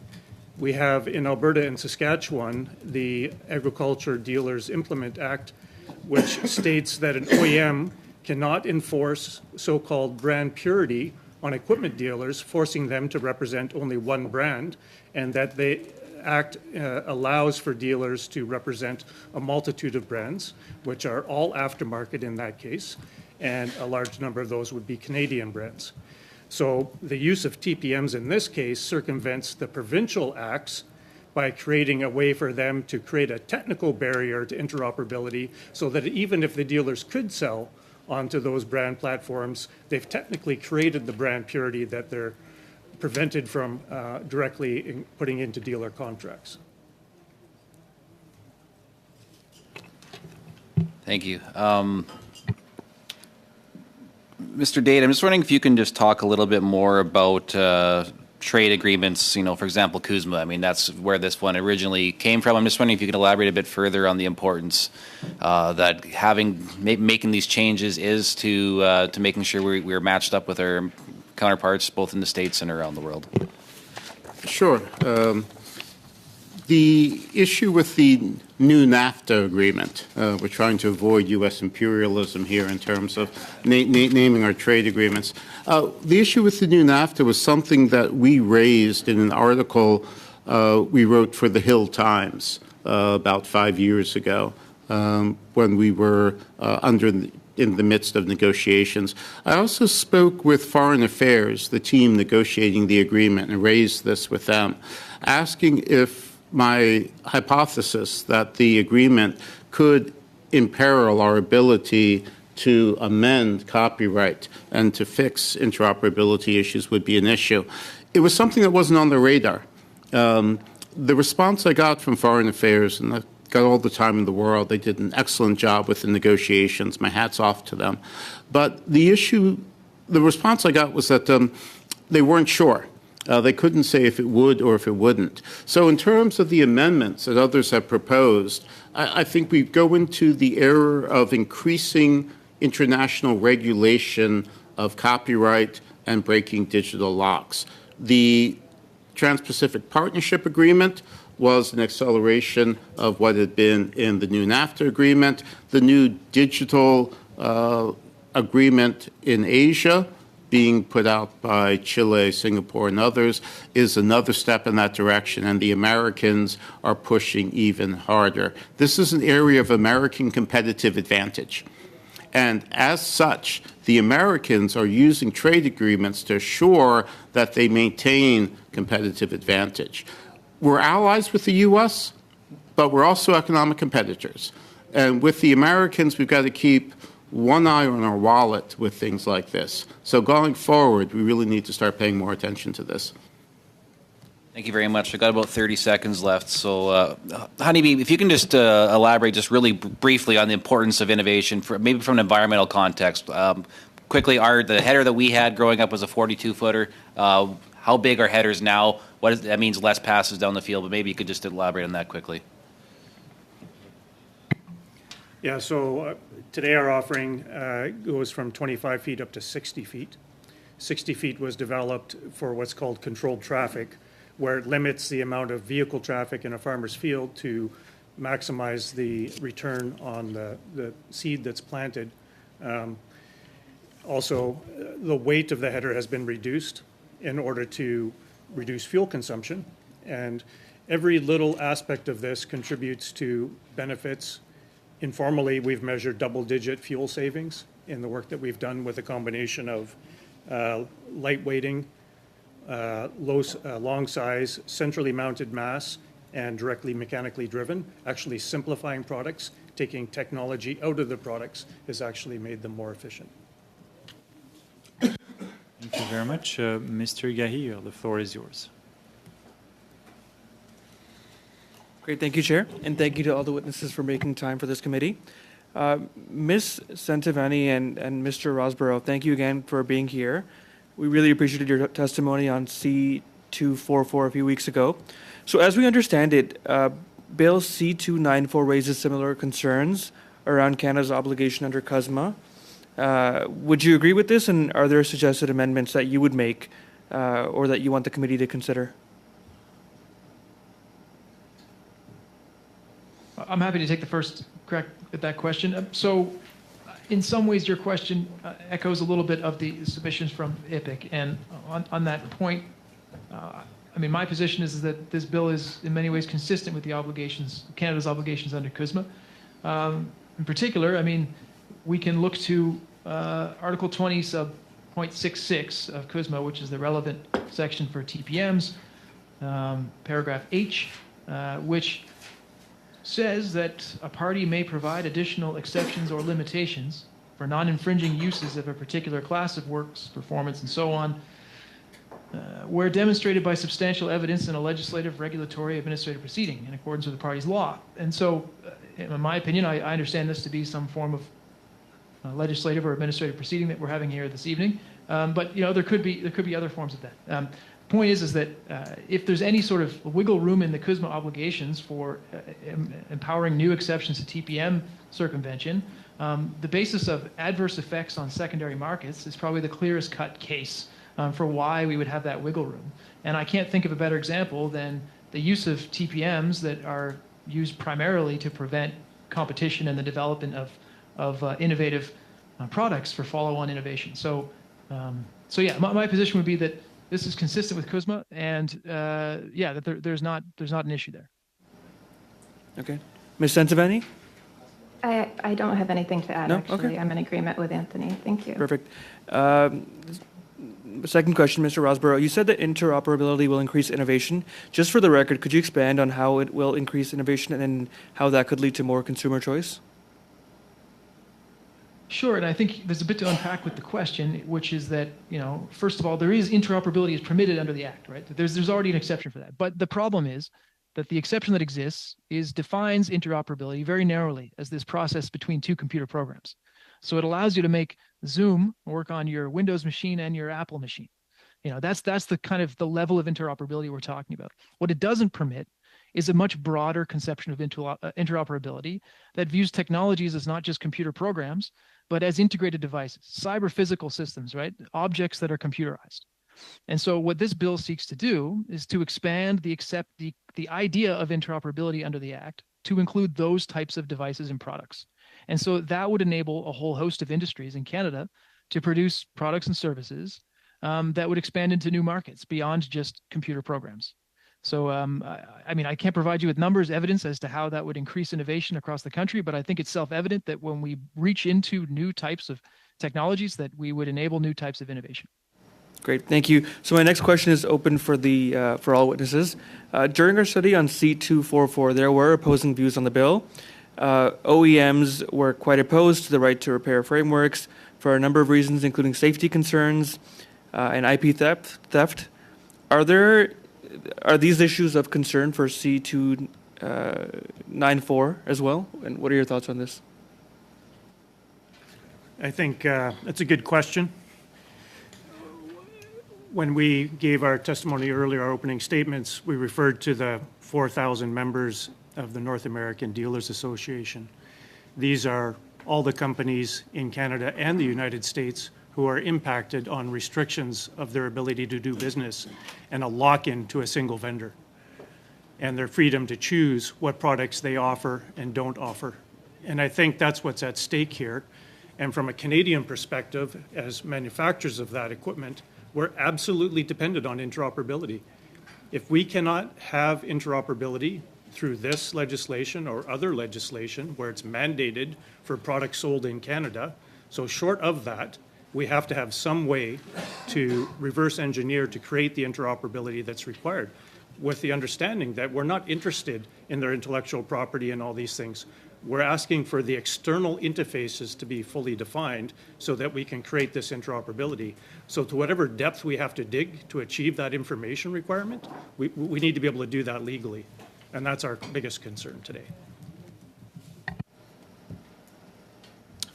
we have in Alberta and Saskatchewan the Agriculture Dealers Implement Act, which states that an OEM cannot enforce so-called brand purity on equipment dealers, forcing them to represent only one brand, and that the Act allows for dealers to represent a multitude of brands, which are all aftermarket in that case, and a large number of those would be Canadian brands. So the use of TPMs in this case circumvents the provincial acts by creating a way for them to create a technical barrier to interoperability so that even if the dealers could sell onto those brand platforms, they've technically created the brand purity that they're prevented from directly putting into dealer contracts. Thank you. Mr. Dade, I'm just wondering if you can just talk a little bit more about trade agreements, you know, for example, CUSMA. I mean, that's where this one originally came from. I'm just wondering if you could elaborate a bit further on the importance that making these changes is to making sure we're matched up with our counterparts both in the States and around the world. Sure. The issue with the new NAFTA agreement, we're trying to avoid U.S. imperialism here in terms of naming our trade agreements. The issue with the new NAFTA was something that we raised in an article we wrote for the Hill Times about 5 years ago when we were in the midst of negotiations. I also spoke with Foreign Affairs, the team negotiating the agreement, and raised this with them, asking if my hypothesis that the agreement could imperil our ability to amend copyright and to fix interoperability issues would be an issue. It was something that wasn't on the radar. The response I got from Foreign Affairs, and a got all the time in the world. They did an excellent job with the negotiations. My hat's off to them. But the response I got was that they weren't sure. They couldn't say if it would or if it wouldn't. So in terms of the amendments that others have proposed, I think we go into the era of increasing international regulation of copyright and breaking digital locks. The Trans-Pacific Partnership Agreement was an acceleration of what had been in the new NAFTA agreement. The new digital agreement in Asia, being put out by Chile, Singapore, and others, is another step in that direction, and the Americans are pushing even harder. This is an area of American competitive advantage. And as such, the Americans are using trade agreements to assure that they maintain competitive advantage. We're allies with the U.S., but we're also economic competitors. And with the Americans, we've got to keep one eye on our wallet with things like this. So going forward, we really need to start paying more attention to this. Thank you very much. We've got about 30 seconds left. So, Honeybee, if you can just elaborate just really briefly on the importance of innovation, maybe from an environmental context. Quickly, the header that we had growing up was a 42-footer. How big are headers now? That means less passes down the field, but maybe you could just elaborate on that quickly. Yeah, so today our offering goes from 25 feet up to 60 feet. 60 feet was developed for what's called controlled traffic, where it limits the amount of vehicle traffic in a farmer's field to maximize the return on the seed that's planted. Also, the weight of the header has been reduced in order to reduce fuel consumption, and every little aspect of this contributes to benefits. Informally, we've measured double-digit fuel savings in the work that we've done with a combination of lightweighting, long size, centrally mounted mass, and directly mechanically driven. Actually simplifying products, taking technology out of the products has actually made them more efficient. Thank you very much. Mr. Gahir, the floor is yours. Great, thank you, Chair, and thank you to all the witnesses for making time for this committee. Ms. Santivani and Mr. Rosborough, thank you again for being here. We really appreciated your testimony on C-244 a few weeks ago. So as we understand it, Bill C-294 raises similar concerns around Canada's obligation under CUSMA. Would you agree with this, and are there suggested amendments that you would make or that you want the committee to consider? I'm happy to take the first crack at that question. So in some ways, your question echoes a little bit of the submissions from IPIC. And on that point, I mean, my position is that this bill is in many ways consistent with the obligations, Canada's obligations under CUSMA. In particular, I mean, we can look to Article 20 sub 0.66 of CUSMA, which is the relevant section for TPMs, paragraph H, which says that a party may provide additional exceptions or limitations for non-infringing uses of a particular class of works, performance, and so on, where demonstrated by substantial evidence in a legislative, regulatory, administrative proceeding in accordance with the party's law. And so, in my opinion, I understand this to be some form of legislative or administrative proceeding that we're having here this evening. But there could be other forms of that. Point is that if there's any sort of wiggle room in the CUSMA obligations for empowering new exceptions to TPM circumvention, the basis of adverse effects on secondary markets is probably the clearest cut case for why we would have that wiggle room. And I can't think of a better example than the use of TPMs that are used primarily to prevent competition and the development of innovative products for follow-on innovation. So yeah, my position would be that this is consistent with CUSMA, and that there's not an issue there. Okay, Ms. Santivani? I don't have anything to add. No? Actually, Okay. I'm in agreement with Anthony. Thank you. Perfect. Second question, Mr. Rosborough. You said that interoperability will increase innovation. Just for the record, could you expand on how it will increase innovation and how that could lead to more consumer choice? Sure, and I think there's a bit to unpack with the question, which is that, first of all, there is interoperability is permitted under the Act, right? There's already an exception for that. But the problem is that the exception that exists defines interoperability very narrowly as this process between two computer programs. So it allows you to make Zoom work on your Windows machine and your Apple machine. That's the kind of the level of interoperability we're talking about. What it doesn't permit is a much broader conception of interoperability that views technologies as not just computer programs, but as integrated devices, cyber physical systems, right? Objects that are computerized. And so what this bill seeks to do is to expand the idea of interoperability under the Act to include those types of devices and products. And so that would enable a whole host of industries in Canada to produce products and services that would expand into new markets beyond just computer programs. So, I can't provide you with numbers, evidence as to how that would increase innovation across the country, but I think it's self-evident that when we reach into new types of technologies, that we would enable new types of innovation. Great, thank you. So my next question is open for all witnesses. During our study on C244, there were opposing views on the bill. OEMs were quite opposed to the right to repair frameworks for a number of reasons, including safety concerns and IP theft. Are these issues of concern for C294 as well? And what are your thoughts on this? I think that's a good question. When we gave our testimony earlier, our opening statements, we referred to the 4,000 members of the North American Dealers Association. These are all the companies in Canada and the United States who are impacted on restrictions of their ability to do business and a lock-in to a single vendor, and their freedom to choose what products they offer and don't offer. And I think that's what's at stake here. And from a Canadian perspective, as manufacturers of that equipment, we're absolutely dependent on interoperability. If we cannot have interoperability through this legislation or other legislation where it's mandated for products sold in Canada, so short of that, we have to have some way to reverse engineer to create the interoperability that's required, with the understanding that we're not interested in their intellectual property and all these things. We're asking for the external interfaces to be fully defined so that we can create this interoperability. So to whatever depth we have to dig to achieve that information requirement, we need to be able to do that legally. And that's our biggest concern today.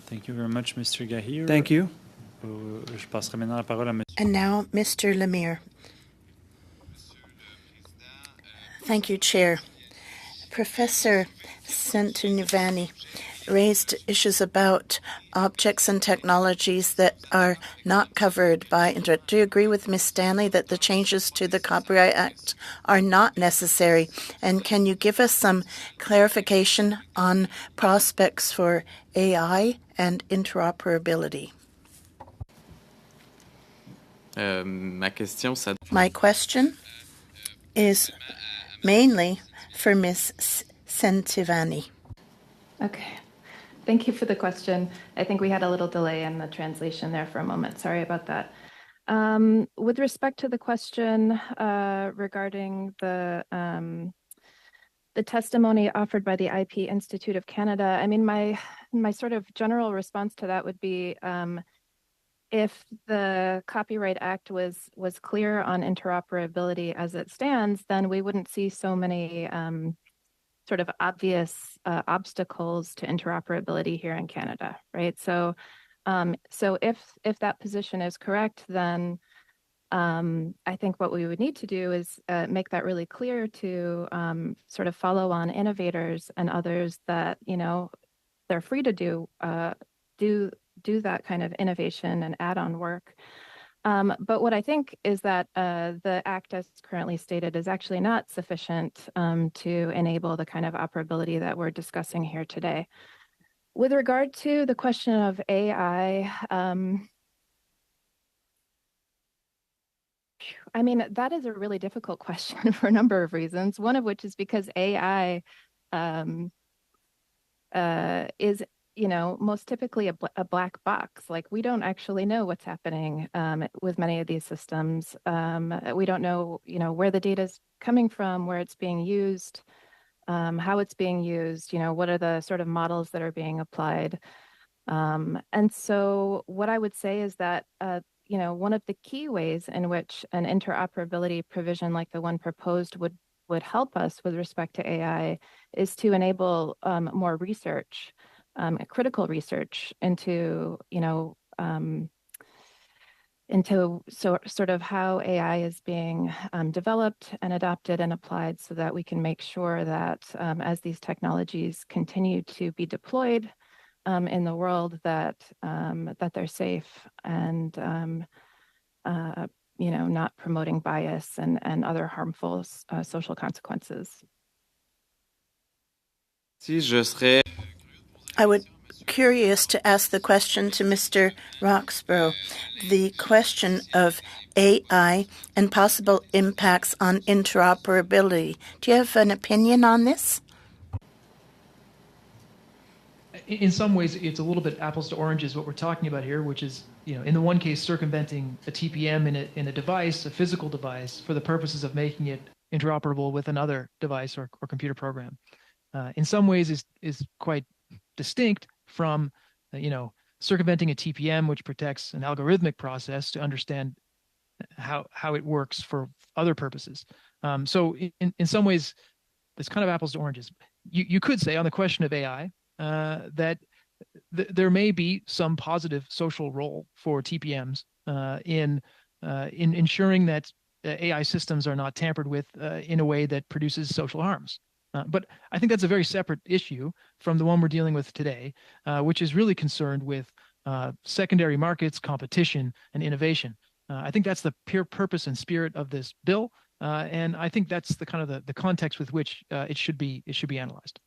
Thank you very much, Mr. Gahir. Thank you. Je passerai maintenant la parole à Monsieur. And now, Mr. Lemire. Thank you, Chair. Professor Centinivani raised issues about objects and technologies that are not covered by Internet. Do you agree with Ms. Stanley that the changes to the Copyright Act are not necessary? And can you give us some clarification on prospects for AI and interoperability? My question is mainly for Ms. Centinivani. Okay. Thank you for the question. I think we had a little delay in the translation there for a moment. Sorry about that. With respect to the question regarding the testimony offered by the IP Institute of Canada, I mean, my sort of general response to that would be if the Copyright Act was clear on interoperability as it stands, then we wouldn't see so many sort of obvious obstacles to interoperability here in Canada, right? So if that position is correct, then I think what we would need to do is make that really clear to sort of follow on innovators and others that, you know, they're free to do that kind of innovation and add-on work. But what I think is that the Act as currently stated is actually not sufficient to enable the kind of operability that we're discussing here today. With regard to the question of AI, I mean, that is a really difficult question for a number of reasons, one of which is because AI is, you know, most typically a black box. Like, we don't actually know what's happening with many of these systems. We don't know, you know, where the data is coming from, where it's being used, how it's being used, you know, what are the sort of models that are being applied. And so what I would say is that, you know, one of the key ways in which an interoperability provision like the one proposed would would help us with respect to AI is to enable more research, critical research into, sort of how AI is being developed and adopted and applied so that we can make sure that as these technologies continue to be deployed in the world, that they're safe and not promoting bias and other harmful social consequences. I would curious to ask the question to Mr. Roxborough, the question of AI and possible impacts on interoperability. Do you have an opinion on this? In some ways, it's a little bit apples to oranges what we're talking about here, which is, in the one case, circumventing a TPM in a device, a physical device, for the purposes of making it interoperable with another device or computer program. In some ways, is quite distinct from, circumventing a TPM, which protects an algorithmic process to understand how it works for other purposes. So in some ways, it's kind of apples to oranges. You could say on the question of AI, that there may be some positive social role for TPMs in ensuring that AI systems are not tampered with in a way that produces social harms. But I think that's a very separate issue from the one we're dealing with today, which is really concerned with secondary markets, competition, and innovation. I think that's the pure purpose and spirit of this bill, and I think that's the kind of the context with which it should be analyzed.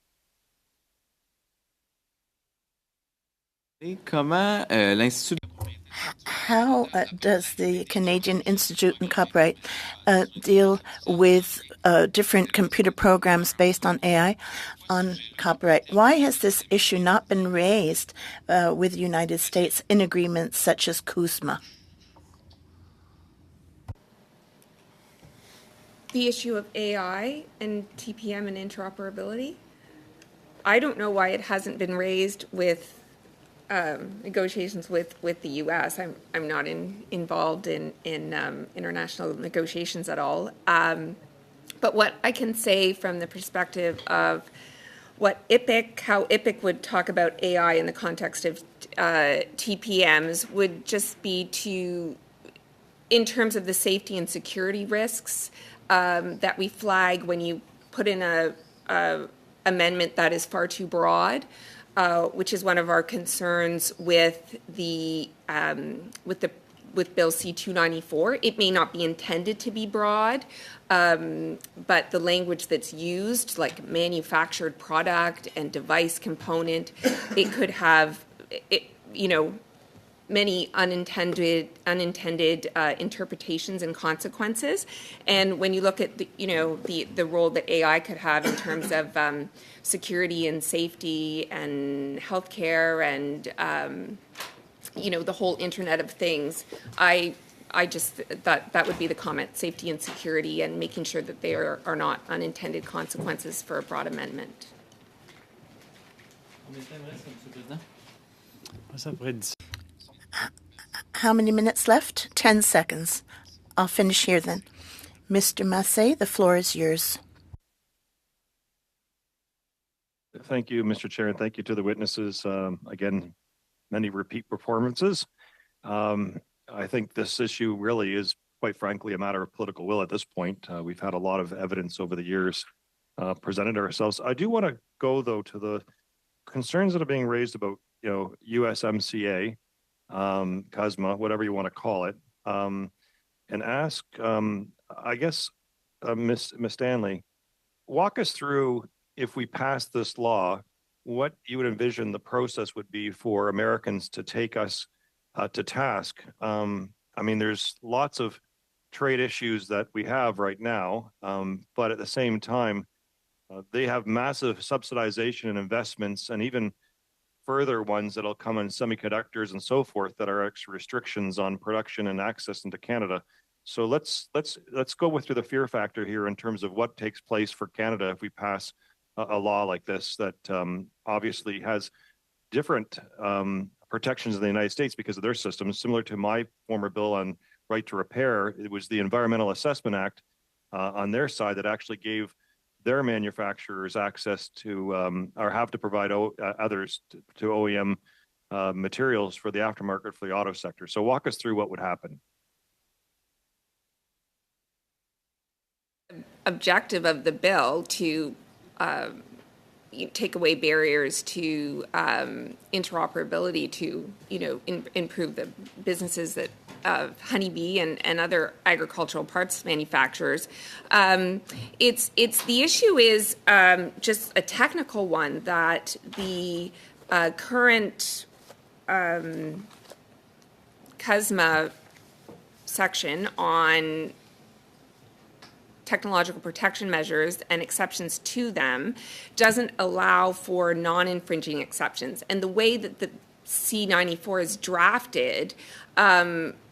How does the Canadian Institute in Copyright deal with different computer programs based on AI on copyright? Why has this issue not been raised with the United States in agreements such as CUSMA? The issue of AI and TPM and interoperability? I don't know why it hasn't been raised with negotiations with the U.S. I'm not involved in international negotiations at all. But what I can say from the perspective of how IPIC would talk about AI in the context of TPMs would just be in terms of the safety and security risks that we flag when you put in a amendment that is far too broad. Which is one of our concerns with Bill C-294. It may not be intended to be broad, but the language that's used, like manufactured product and device component, it could have, many unintended interpretations and consequences. And when you look at the role that AI could have in terms of security and safety and healthcare and the whole Internet of Things, I just thought that would be the comment: safety and security, and making sure that there are not unintended consequences for a broad amendment. How many minutes left? 10 seconds. I'll finish here then. Mr. Massé, the floor is yours. Thank you, Mr. Chair, and thank you to the witnesses. Again, many repeat performances. I think this issue really is, quite frankly, a matter of political will at this point. We've had a lot of evidence over the years presented ourselves. I do want to go, though, to the concerns that are being raised about, USMCA, CUSMA, whatever you want to call it, and ask, I guess, Ms. Stanley, walk us through, if we pass this law, what you would envision the process would be for Americans to take us to task. I mean, there's lots of trade issues that we have right now, but at the same time, they have massive subsidization and investments, and even further ones that'll come in semiconductors and so forth that are extra restrictions on production and access into Canada. So let's go through the fear factor here in terms of what takes place for Canada if we pass a law like this that obviously has different protections in the United States because of their systems. Similar to my former bill on right to repair, it was the Environmental Assessment Act on their side that actually gave their manufacturers access to or have to provide others to OEM materials for the aftermarket for the auto sector. So walk us through what would happen. Objective of the bill to take away barriers to interoperability to improve the businesses that Honeybee and other agricultural parts manufacturers. It's the issue is just a technical one that the current CUSMA section on technological protection measures and exceptions to them doesn't allow for non-infringing exceptions. And the way that the C-94 is drafted,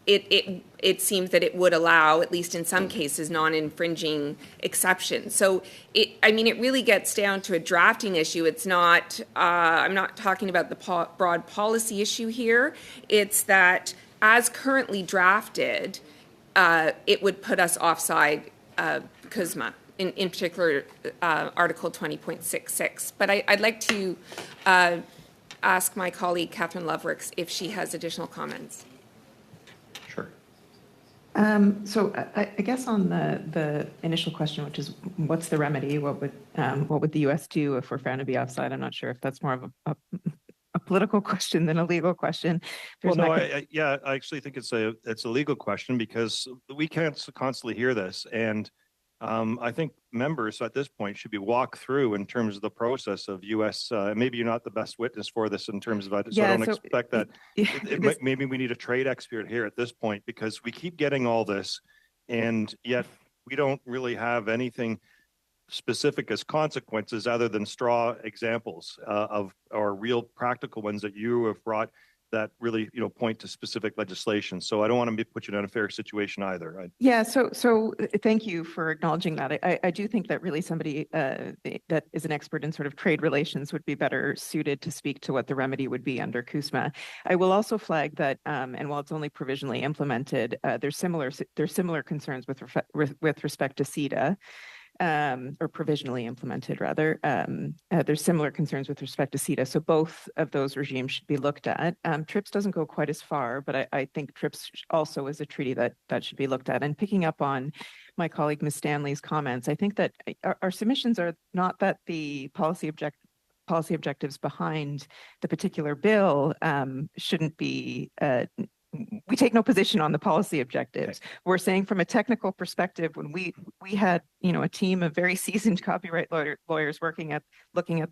it seems that it would allow, at least in some cases, non-infringing exceptions. So, it really gets down to a drafting issue. It's not, I'm not talking about the broad policy issue here. It's that as currently drafted, it would put us offside CUSMA, in particular Article 20.66. But I'd like to ask my colleague Catherine Lovrix if she has additional comments. So I guess on the initial question, which is what's the remedy? What would the U.S. do if we're found to be offside? I'm not sure if that's more of a political question than a legal question. I actually think it's a legal question because we can't constantly hear this, and I think members at this point should be walked through in terms of the process of U.S. Maybe you're not the best witness for this in terms of that, so I don't expect that. Maybe we need a trade expert here at this point because we keep getting all this, and yet we don't really have anything specific as consequences other than straw examples of or real practical ones that you have brought that really point to specific legislation. So I don't want to put you in an unfair situation either. So thank you for acknowledging that. I do think that really somebody that is an expert in sort of trade relations would be better suited to speak to what the remedy would be under CUSMA. I will also flag that, and while it's only provisionally implemented, there's similar concerns with respect to CETA. Or provisionally implemented, rather. There's similar concerns with respect to CETA, so both of those regimes should be looked at. TRIPS doesn't go quite as far, but I think TRIPS also is a treaty that should be looked at. And picking up on my colleague Ms. Stanley's comments, I think that our submissions are not that the policy objectives behind the particular bill shouldn't be we take no position on the policy objectives. Okay. We're saying from a technical perspective, when we had a team of very seasoned copyright lawyers looking at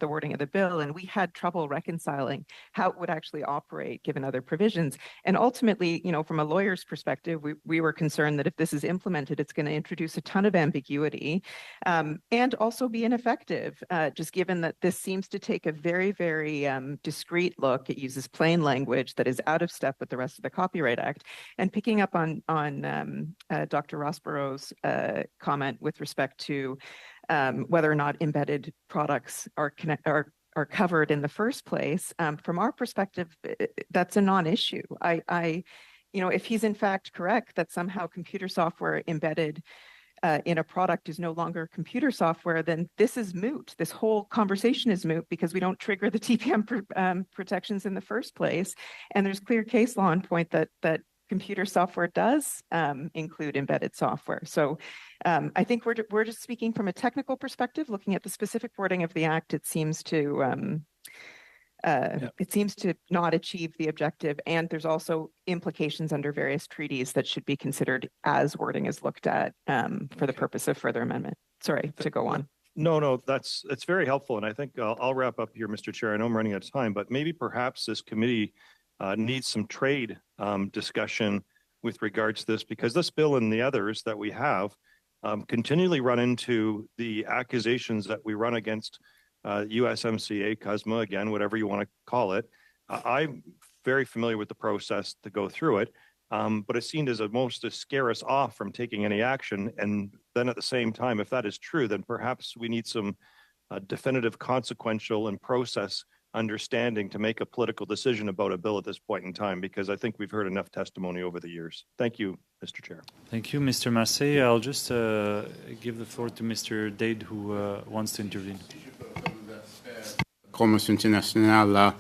the wording of the bill, and we had trouble reconciling how it would actually operate given other provisions. And ultimately, from a lawyer's perspective, we were concerned that if this is implemented, it's going to introduce a ton of ambiguity and also be ineffective, just given that this seems to take a very, very discrete look. It uses plain language that is out of step with the rest of the Copyright Act. And picking up on Dr. Rossborough's comment with respect to whether or not embedded products are covered in the first place, from our perspective, that's a non-issue. If he's in fact correct that somehow computer software embedded in a product is no longer computer software, then this is moot. This whole conversation is moot because we don't trigger the TPM protections in the first place. And there's clear case law on point that computer software does include embedded software. So I think we're just speaking from a technical perspective, looking at the specific wording of the Act. It seems to not achieve the objective, and there's also implications under various treaties that should be considered as wording is looked at for the purpose of further amendment. Sorry to go on. No, it's very helpful, and I think I'll wrap up here, Mr. Chair. I know I'm running out of time, but maybe perhaps this committee needs some trade discussion with regards to this, because this bill and the others that we have continually run into the accusations that we run against USMCA, CUSMA, again, whatever you want to call it. I'm very familiar with the process to go through it, but it seemed as almost to scare us off from taking any action. And then at the same time, if that is true, then perhaps we need some definitive, consequential, and process understanding to make a political decision about a bill at this point in time, because I think we've heard enough testimony over the years. Thank you, Mr. Chair. Thank you, Mr. Massey. I'll just give the floor to Mr. Dade, who wants to intervene. Commerce International.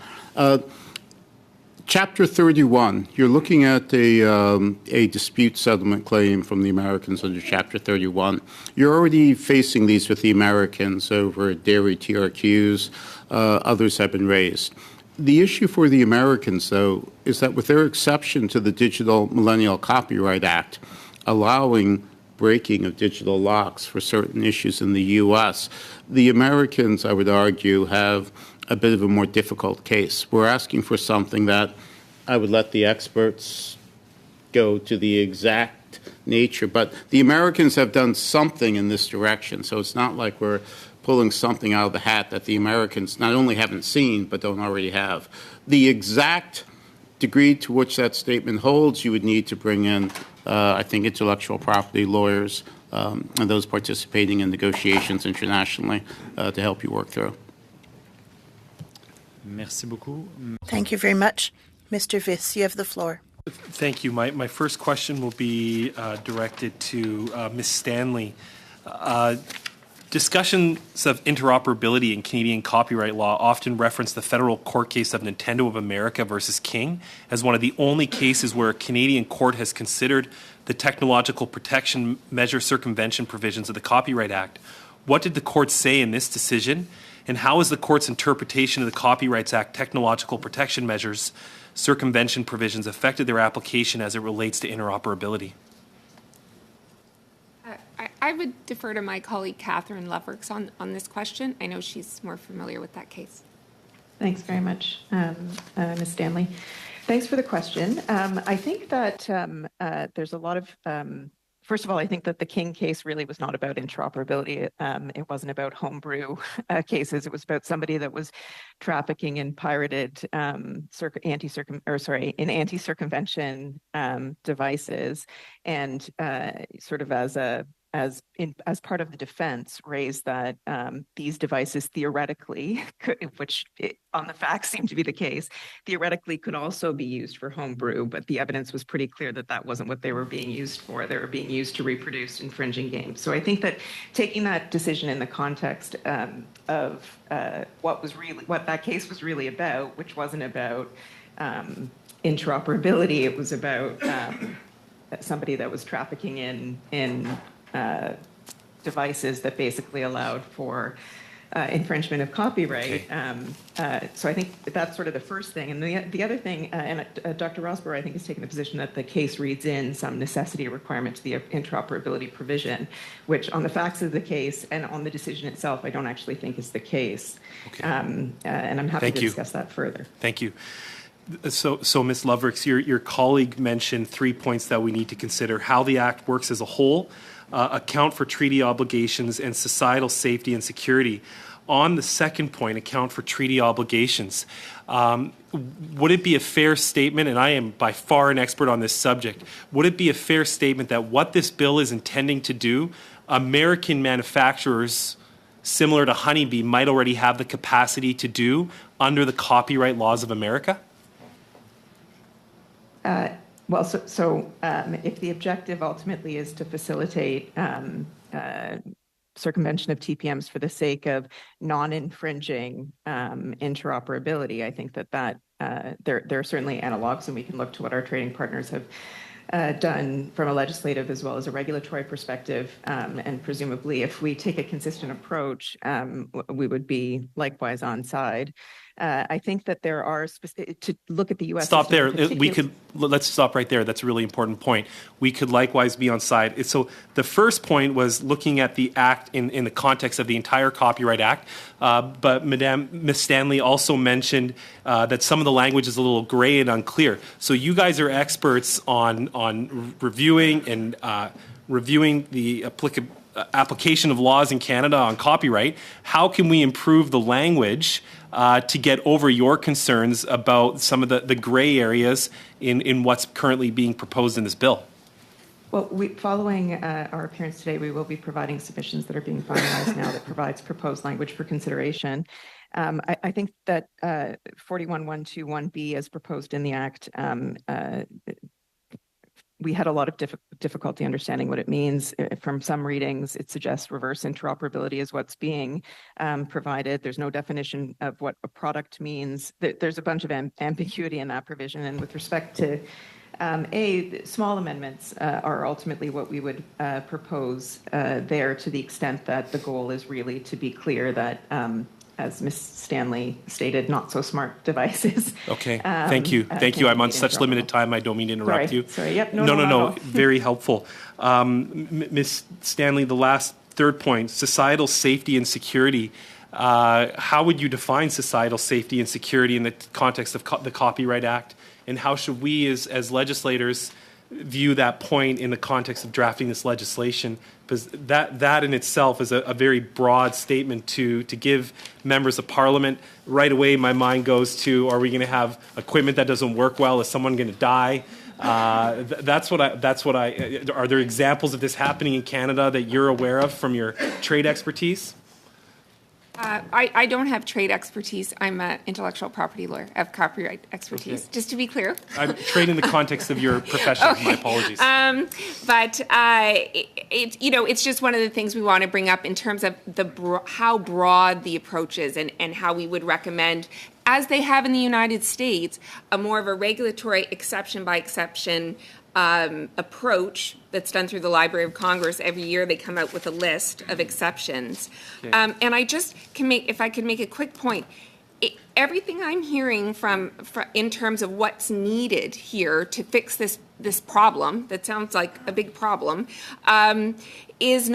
Chapter 31, you're looking at a dispute settlement claim from the Americans under Chapter 31. You're already facing these with the Americans over dairy TRQs. Others have been raised. The issue for the Americans, though, is that with their exception to the Digital Millennial Copyright Act, allowing breaking of digital locks for certain issues in the U.S., the Americans, I would argue, have a bit of a more difficult case. We're asking for something that I would let the experts go to the exact nature, but the Americans have done something in this direction, so it's not like we're pulling something out of the hat that the Americans not only haven't seen, but don't already have. The exact degree to which that statement holds, you would need to bring in, I think, intellectual property lawyers and those participating in negotiations internationally to help you work through. Merci beaucoup. Thank you very much. Mr. Viss, you have the floor. Thank you. My first question will be directed to Ms. Stanley. Discussions of interoperability in Canadian copyright law often reference the federal court case of Nintendo of America versus King as one of the only cases where a Canadian court has considered the technological protection measure circumvention provisions of the Copyright Act. What did the court say in this decision, and how has the court's interpretation of the Copyrights Act technological protection measures circumvention provisions affected their application as it relates to interoperability? I would defer to my colleague Catherine Lovrix on this question. I know she's more familiar with that case. Thanks very much, Ms. Stanley. Thanks for the question. I think that there's a lot of, first of all, I think that the King case really was not about interoperability. It wasn't about homebrew cases. It was about somebody that was trafficking in pirated anti-circumvention devices, and sort of as part of the defense, raised that these devices theoretically could, which on the facts seem to be the case, theoretically could also be used for homebrew, but the evidence was pretty clear that that wasn't what they were being used for. They were being used to reproduce infringing games. So I think that taking that decision in the context of what that case was really about, which wasn't about interoperability, it was about somebody that was trafficking in devices that basically allowed for infringement of copyright. Okay. So I think that's sort of the first thing. And the other thing, and Dr. Rosborough, I think, has taken the position that the case reads in some necessity requirement to the interoperability provision, which on the facts of the case and on the decision itself, I don't actually think is the case. Okay. And I'm happy to discuss that further. Thank you. So Ms. Lovrix, your colleague mentioned 3 points that we need to consider: how the Act works as a whole, account for treaty obligations, and societal safety and security. On the second point, account for treaty obligations, would it be a fair statement, and I am by far an expert on this subject, would it be a fair statement that what this bill is intending to do, American manufacturers similar to Honeybee might already have the capacity to do under the copyright laws of America? Well, if the objective ultimately is to facilitate circumvention of TPMs for the sake of non-infringing interoperability, I think that there are certainly analogs, and we can look to what our trading partners have done from a legislative as well as a regulatory perspective. And presumably, if we take a consistent approach, we would be likewise on side. I think that there are to look at the U.S. Stop there. Let's stop right there. That's a really important point. We could likewise be on side. So the first point was looking at the Act in the context of the entire Copyright Act. But Ms. Stanley also mentioned that some of the language is a little gray and unclear. So you guys are experts on reviewing and reviewing the application of laws in Canada on copyright. How can we improve the language to get over your concerns about some of the gray areas in what's currently being proposed in this bill? Well, following our appearance today, we will be providing submissions that are being finalized now that provides proposed language for consideration. I think that 41121B, as proposed in the Act, we had a lot of difficulty understanding what it means. From some readings, it suggests reverse interoperability is what's being provided. There's no definition of what a product means. There's a bunch of ambiguity in that provision. And with respect to small amendments are ultimately what we would propose there, to the extent that the goal is really to be clear that as Ms. Stanley stated, not so smart devices. Okay, thank you. Thank you. I'm on such limited time. I don't mean to interrupt you. Sorry, yep. No. Very helpful. Ms. Stanley, the last third point, societal safety and security. How would you define societal safety and security in the context of the Copyright Act? And how should we as legislators view that point in the context of drafting this legislation? Because that in itself is a very broad statement to give members of Parliament. Right away, my mind goes to: are we going to have equipment that doesn't work well? Is someone going to die? That's what I. Are there examples of this happening in Canada that you're aware of from your trade expertise? I don't have trade expertise. I'm an intellectual property lawyer. I have copyright expertise, just to be clear. I'm trade in the context of your profession. Okay. My apologies. But it's just one of the things we want to bring up in terms of how broad the approach is, and how we would recommend, as they have in the United States, a more of a regulatory exception by exception approach that's done through the Library of Congress. Every year they come out with a list of exceptions. Okay. And I just if I could make a quick point, everything I'm hearing from in terms of what's needed here to fix this problem that sounds like a big problem is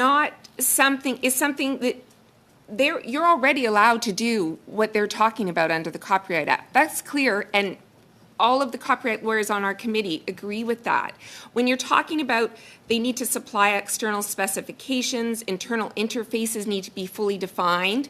something that you're already allowed to do what they're talking about under the Copyright Act. That's clear, and all of the copyright lawyers on our committee agree with that. When you're talking about they need to supply external specifications, internal interfaces need to be fully defined,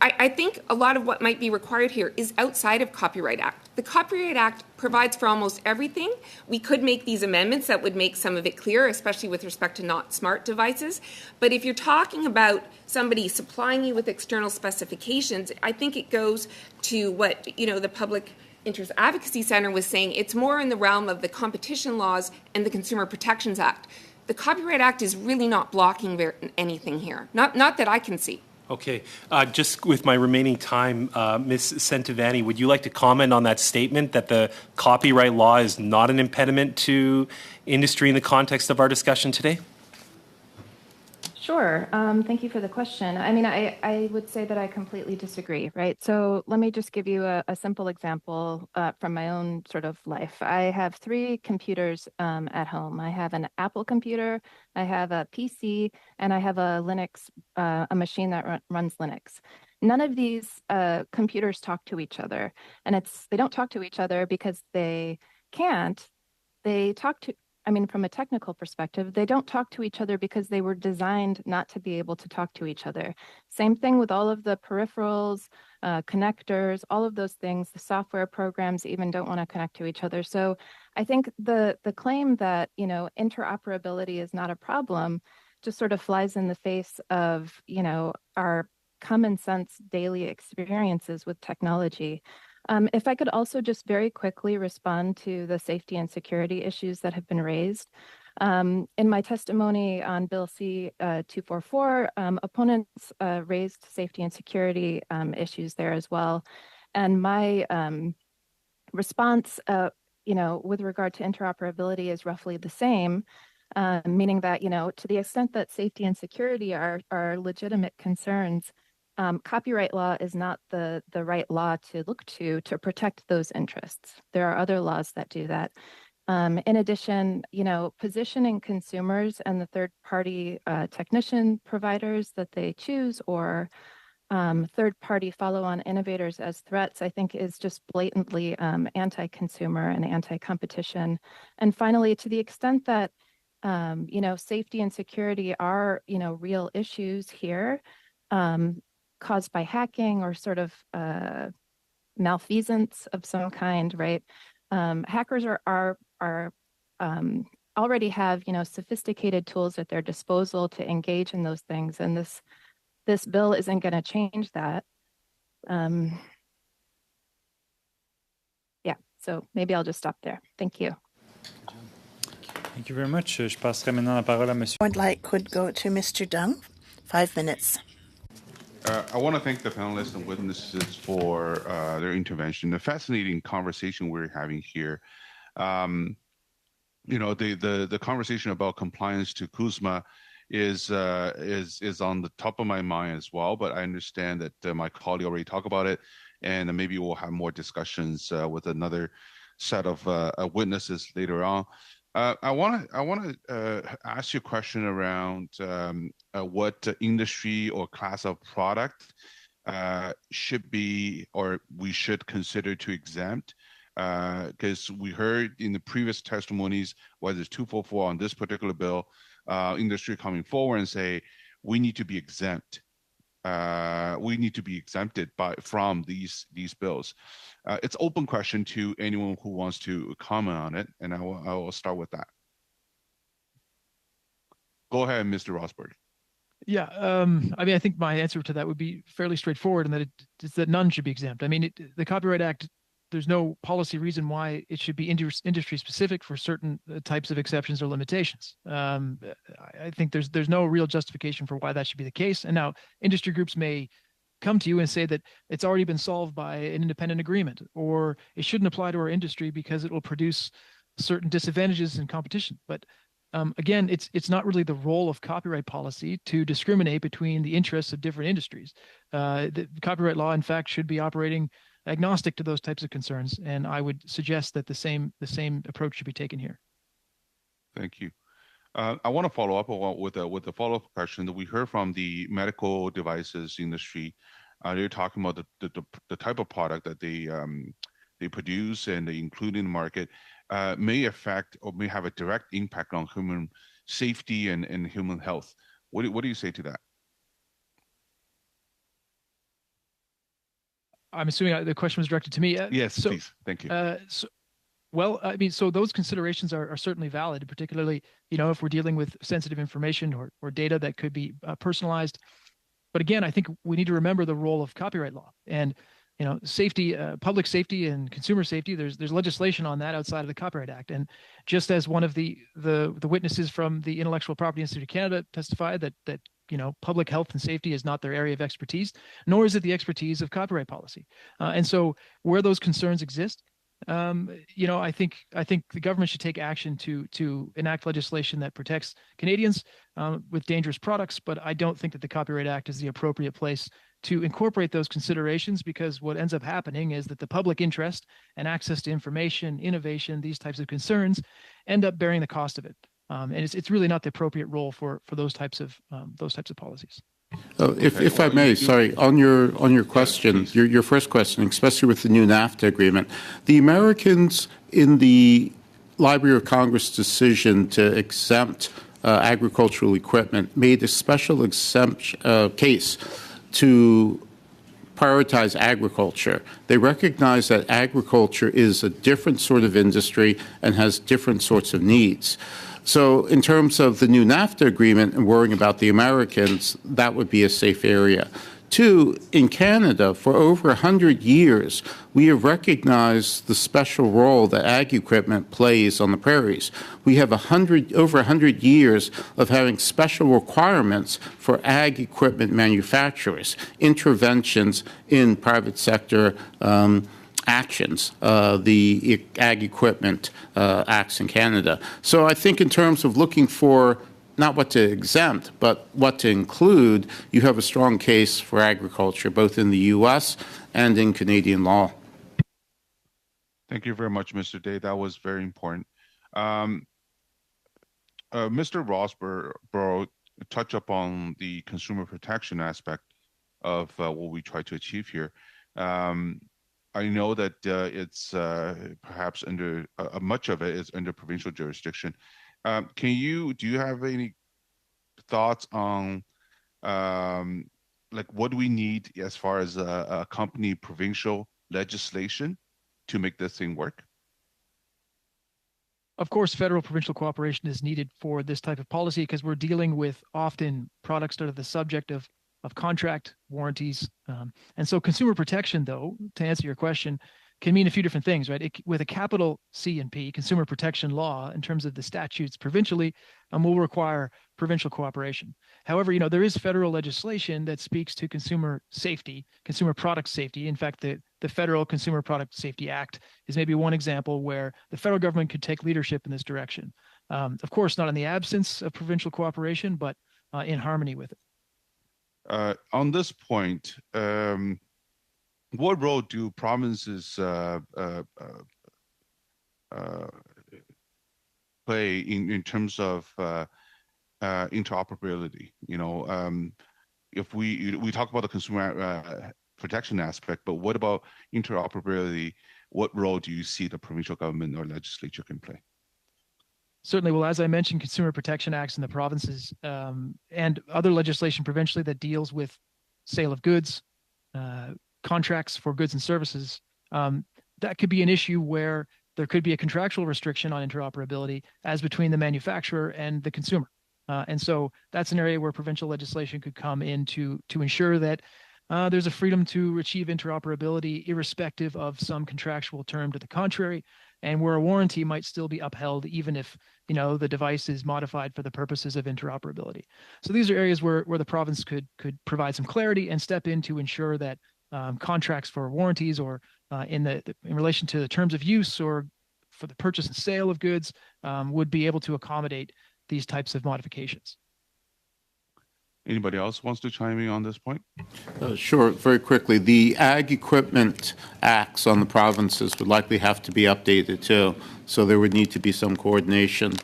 I think a lot of what might be required here is outside of Copyright Act. The Copyright Act provides for almost everything. We could make these amendments that would make some of it clear, especially with respect to not smart devices. But if you're talking about somebody supplying you with external specifications, I think it goes to what the Public Interest Advocacy Center was saying. It's more in the realm of the competition laws and the Consumer Protections Act. The Copyright Act is really not blocking anything here, not that I can see. Okay. Just with my remaining time, Ms. Centovani, would you like to comment on that statement that the copyright law is not an impediment to industry in the context of our discussion today? Sure. Thank you for the question. I mean, I would say that I completely disagree, right? So let me just give you a simple example from my own sort of life. I have 3 computers at home. I have an Apple computer, I have a PC, and I have a Linux, a machine that runs Linux. None of these computers talk to each other, and they don't talk to each other because they can't. They talk to from a technical perspective, they don't talk to each other because they were designed not to be able to talk to each other. Same thing with all of the peripherals, connectors, all of those things. The software programs even don't want to connect to each other. So I think the claim that, interoperability is not a problem just sort of flies in the face of, our common sense daily experiences with technology. If I could also just very quickly respond to the safety and security issues that have been raised. In my testimony on Bill C-244, opponents raised safety and security issues there as well. And my response, with regard to interoperability is roughly the same, meaning that, to the extent that safety and security are legitimate concerns, copyright law is not the right law to look to protect those interests. There are other laws that do that. In addition, positioning consumers and the third-party technician providers that they choose, or third-party follow-on innovators as threats, I think is just blatantly anti-consumer and anti-competition. And finally, to the extent that safety and security are real issues here, caused by hacking or sort of malfeasance of some kind, right? Hackers are already have sophisticated tools at their disposal to engage in those things, and this This bill isn't going to change that. Yeah, so maybe I'll just stop there. Thank you. Thank you very much. Je passerai maintenant la parole à Monsieur. Point light could go to Mr. Dung. 5 minutes. I want to thank the panelists and witnesses for their intervention. The fascinating conversation we're having here. You know, the conversation about compliance to CUSMA is on the top of my mind as well. But I understand that my colleague already talked about it, and maybe we'll have more discussions with another set of witnesses later on. I want to ask you a question around what industry or class of product should be or we should consider to exempt. Because we heard in the previous testimonies, whether it's 244 on this particular bill, industry coming forward and say, we need to be exempt. We need to be exempted from these bills. It's open question to anyone who wants to comment on it, and I will start with that. Go ahead, Mr. Rosberg. Yeah, I mean, I think my answer to that would be fairly straightforward, and that it's that none should be exempt. I mean, the Copyright Act, there's no policy reason why it should be industry specific for certain types of exceptions or limitations. I think there's no real justification for why that should be the case. And now industry groups may come to you and say that it's already been solved by an independent agreement, or it shouldn't apply to our industry because it will produce certain disadvantages in competition. But again, it's not really the role of copyright policy to discriminate between the interests of different industries. The copyright law, in fact, should be operating agnostic to those types of concerns, and I would suggest that the same approach should be taken here. Thank you. I want to follow up with a follow-up question that we heard from the medical devices industry. They're talking about the type of product that they produce and they include in the market may affect or may have a direct impact on human safety and human health. What do you say to that? I'm assuming the question was directed to me. Yes, please. Thank you. Well, I mean, so those considerations are certainly valid, particularly, you know, if we're dealing with sensitive information or data that could be personalized. But again, I think we need to remember the role of copyright law and, you know, safety, public safety and consumer safety. There's legislation on that outside of the Copyright Act. And just as one of the witnesses from the Intellectual Property Institute of Canada testified that you know, public health and safety is not their area of expertise, nor is it the expertise of copyright policy. And so where those concerns exist, you know, I think the government should take action to enact legislation that protects Canadians with dangerous products. But I don't think that the Copyright Act is the appropriate place to incorporate those considerations, because what ends up happening is that the public interest and access to information, innovation, these types of concerns end up bearing the cost of it. And it's really not the appropriate role for those types of policies. If I may, sorry, on your question, your first question, especially with the new NAFTA agreement, the Americans in the Library of Congress decision to exempt agricultural equipment made a special exemption case to prioritize agriculture. They recognize that agriculture is a different sort of industry and has different sorts of needs. So in terms of the new NAFTA agreement and worrying about the Americans, that would be a safe area. Two, in Canada, for over 100 years, we have recognized the special role that ag equipment plays on the prairies. We have over 100 years of having special requirements for ag equipment manufacturers, interventions in private sector actions, the Ag Equipment Acts in Canada. So I think in terms of looking for not what to exempt, but what to include, you have a strong case for agriculture, both in the U.S. and in Canadian law. Thank you very much, Mr. Day. That was very important. Mr. Rosborough touched upon the consumer protection aspect of what we try to achieve here. I know that it's perhaps under much of it is under provincial jurisdiction. Do you have any thoughts on like what do we need as far as accompany provincial legislation to make this thing work? Of course, federal provincial cooperation is needed for this type of policy, because we're dealing with often products that are the subject of contract warranties. And so consumer protection, though, to answer your question, can mean a few different things, right? With a capital C and P, consumer protection law, in terms of the statutes provincially, will require provincial cooperation. However, there is federal legislation that speaks to consumer safety, consumer product safety. In fact, the Federal Consumer Product Safety Act is maybe one example where the federal government could take leadership in this direction. Of course, not in the absence of provincial cooperation, but in harmony with it. On this point, what role do provinces play in terms of interoperability? If we talk about the consumer protection aspect, but what about interoperability? What role do you see the provincial government or legislature can play? Certainly. Well, as I mentioned, consumer protection acts in the provinces and other legislation provincially that deals with sale of goods, contracts for goods and services, that could be an issue where there could be a contractual restriction on interoperability as between the manufacturer and the consumer. And so that's an area where provincial legislation could come in to ensure that there's a freedom to achieve interoperability irrespective of some contractual term to the contrary, and where a warranty might still be upheld even if the device is modified for the purposes of interoperability. So these are areas where the province could provide some clarity and step in to ensure that contracts for warranties or in relation to the terms of use or for the purchase and sale of goods would be able to accommodate these types of modifications. Anybody else wants to chime in on this point? Sure, very quickly. The Ag Equipment Acts on the provinces would likely have to be updated too, so there would need to be some coordination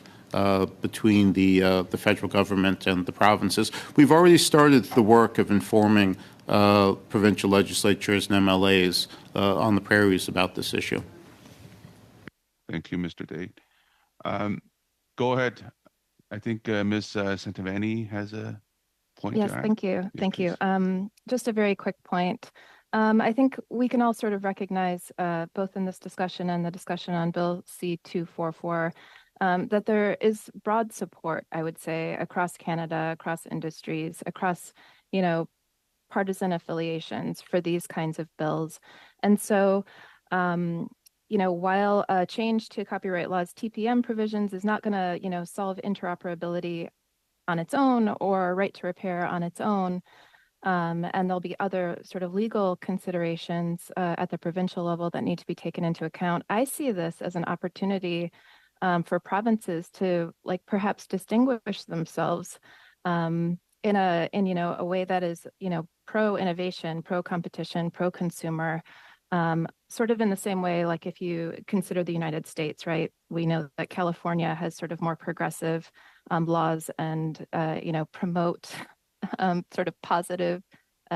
between the federal government and the provinces. We've already started the work of informing provincial legislatures and MLAs on the prairies about this issue. Thank you, Mr. Dade. Go ahead. I think Ms. Santivani has a point. Yes, thank you. Thank you. Just a very quick point. I think we can all sort of recognize, both in this discussion and the discussion on Bill C-244, that there is broad support, I would say, across Canada, across industries, across, partisan affiliations for these kinds of bills. And so, while a change to copyright law's TPM provisions is not going to, solve interoperability on its own or right to repair on its own, and there'll be other sort of legal considerations at the provincial level that need to be taken into account, I see this as an opportunity for provinces to perhaps distinguish themselves in a way that is pro innovation, pro competition, pro consumer, sort of in the same way like if you consider the United States, right? We know that California has sort of more progressive laws and promote sort of positive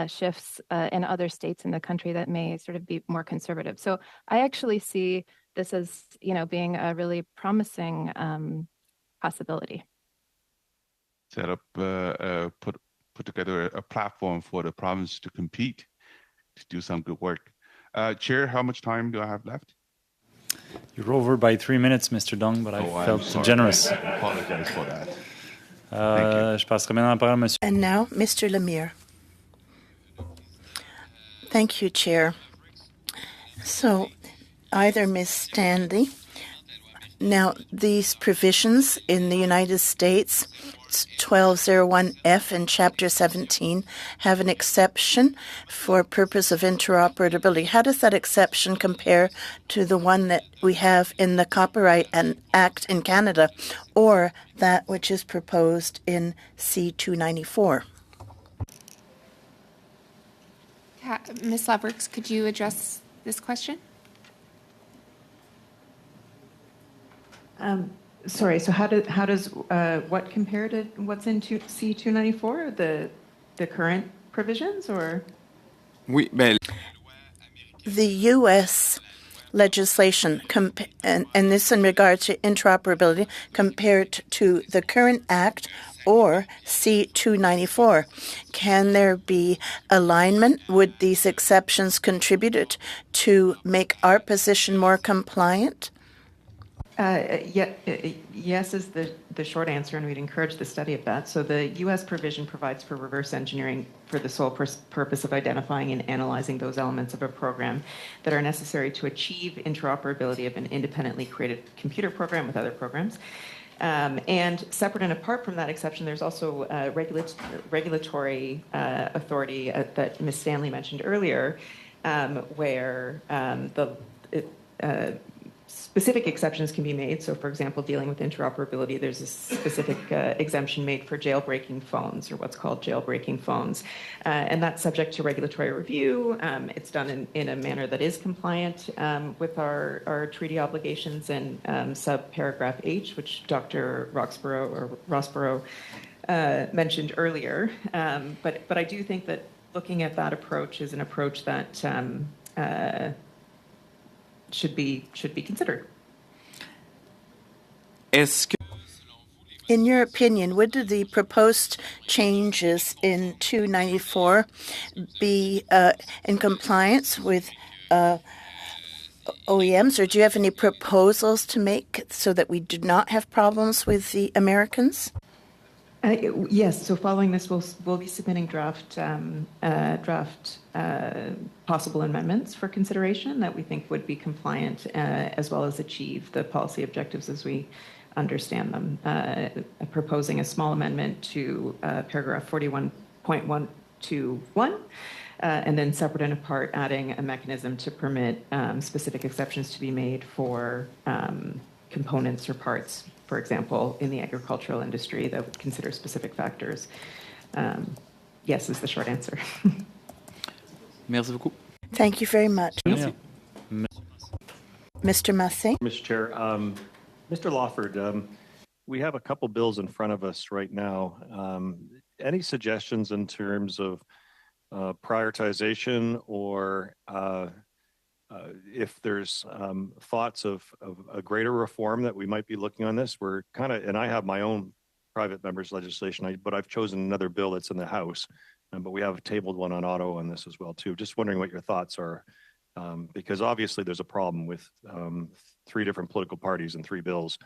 shifts in other states in the country that may sort of be more conservative. So I actually see this as being a really promising possibility. Set up, put together a platform for the province to compete, to do some good work. Chair, how much time do I have left? You're over by 3 minutes, Mr. Dong, but I felt generous. I apologize for that. Je passerai maintenant la parole à Monsieur. And now, Mr. Lemire. Thank you, Chair. So, either Ms. Stanley. Now, these provisions in the United States, 1201F in Chapter 17, have an exception for purpose of interoperability. How does that exception compare to the one that we have in the Copyright Act in Canada or that which is proposed in C-294? Ms. Loveworks, could you address this question? Sorry, so how does what compare to what's in C-294, the current provisions, or? The U.S. legislation, and this in regard to interoperability, compared to the current Act or C-294. Can there be alignment? Would these exceptions contribute to make our position more compliant? Yes is the short answer, and we'd encourage the study of that. So the U.S. provision provides for reverse engineering for the sole purpose of identifying and analyzing those elements of a program that are necessary to achieve interoperability of an independently created computer program with other programs. And separate and apart from that exception, there's also regulatory authority that Ms. Stanley mentioned earlier, where specific exceptions can be made. So, for example, dealing with interoperability, there's a specific exemption made for jailbreaking phones, or what's called jailbreaking phones. And that's subject to regulatory review. It's done in a manner that is compliant with our treaty obligations and subparagraph H, which Dr. Roxborough mentioned earlier. But I do think that looking at that approach is an approach that should be considered. In your opinion, would the proposed changes in 294 be in compliance with OEMs, or do you have any proposals to make so that we do not have problems with the Americans? Yes. So following this, we'll be submitting draft possible amendments for consideration that we think would be compliant as well as achieve the policy objectives as we understand them. Proposing a small amendment to paragraph 41.121, and then separate and apart adding a mechanism to permit specific exceptions to be made for components or parts, for example, in the agricultural industry that would consider specific factors. Yes is the short answer. Merci beaucoup. Thank you very much. Yeah. Mr. Massé. Mr. Chair, Mr. Lawford, we have a couple bills in front of us right now. Any suggestions in terms of prioritization or if there's thoughts of a greater reform that we might be looking on this? We're kind of, and I have my own private members legislation, but I've chosen another bill that's in the House, but we have tabled one on auto on this as well too. Just wondering what your thoughts are, because obviously there's a problem with 3 different political parties and 3 bills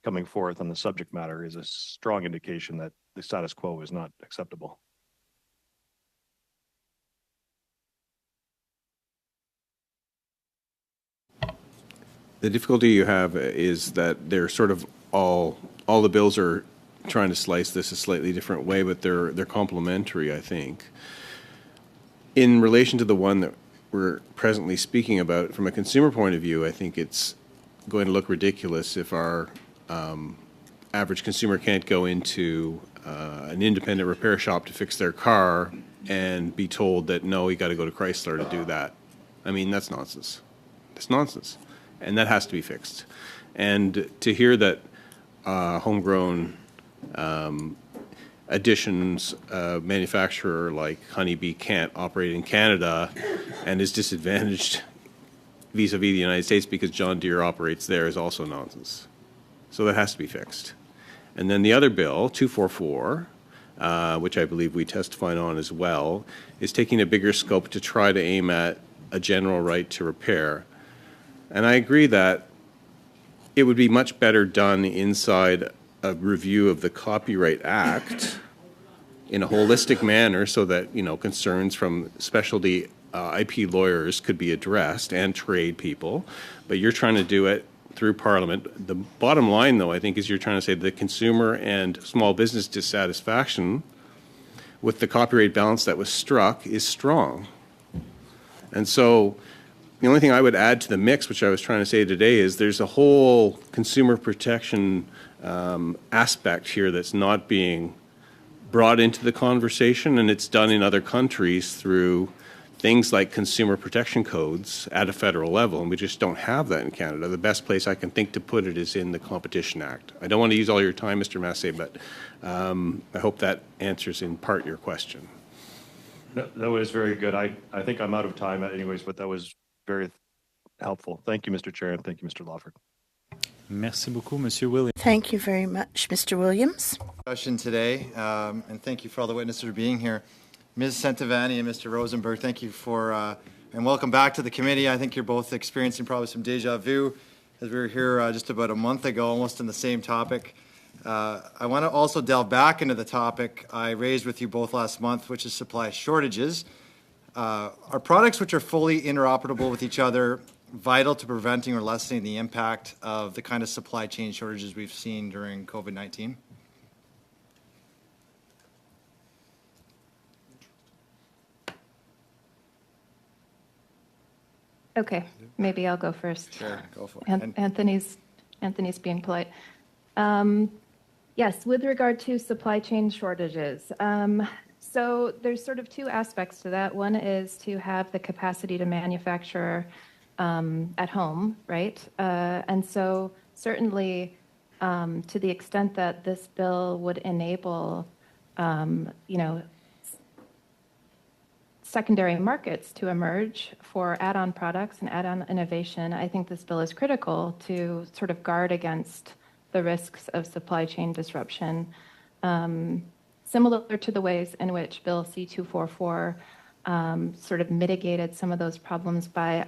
coming forth on the subject matter is a strong indication that the status quo is not acceptable. The difficulty you have is that they're sort of all the bills are trying to slice this a slightly different way, but they're complementary, I think. In relation to the one that we're presently speaking about, from a consumer point of view, I think it's going to look ridiculous if our average consumer can't go into an independent repair shop to fix their car and be told that, no, you got to go to Chrysler to do that. I mean, that's nonsense. That's nonsense. And that has to be fixed. And to hear that homegrown additions manufacturer like Honeybee can't operate in Canada and is disadvantaged vis-a-vis the United States because John Deere operates there is also nonsense. So that has to be fixed. And then the other bill, 244, which I believe we testified on as well, is taking a bigger scope to try to aim at a general right to repair. And I agree that it would be much better done inside a review of the Copyright Act in a holistic manner so that, you know, concerns from specialty IP lawyers could be addressed and trade people. But you're trying to do it through Parliament. The bottom line, though, I think, is you're trying to say the consumer and small business dissatisfaction with the copyright balance that was struck is strong. And so the only thing I would add to the mix, which I was trying to say today, is there's a whole consumer protection aspect here that's not being brought into the conversation, and it's done in other countries through things like consumer protection codes at a federal level, and we just don't have that in Canada. The best place I can think to put it is in the Competition Act. I don't want to use all your time, Mr. Massé, but I hope that answers in part your question. No, that was very good. I think I'm out of time anyways, but that was very helpful. Thank you, Mr. Chair, and thank you, Mr. Lawford. Merci beaucoup, Monsieur Williams. Thank you very much, Mr. Williams. Discussion today, and thank you for all the witnesses for being here. Ms. Centovanni and Mr. Rosenberg, thank you for, and welcome back to the committee. I think you're both experiencing probably some deja vu as we were here just about a month ago, almost in the same topic. I want to also delve back into the topic I raised with you both last month, which is supply shortages. Are products which are fully interoperable with each other vital to preventing or lessening the impact of the kind of supply chain shortages we've seen during COVID-19? Okay, maybe I'll go first. Sure, go for it. Anthony's being polite. Yes, with regard to supply chain shortages. So there's sort of two aspects to that. One is to have the capacity to manufacture at home, right? And so certainly to the extent that this bill would enable, secondary markets to emerge for add-on products and add-on innovation, I think this bill is critical to sort of guard against the risks of supply chain disruption, similar to the ways in which Bill C-244 sort of mitigated some of those problems by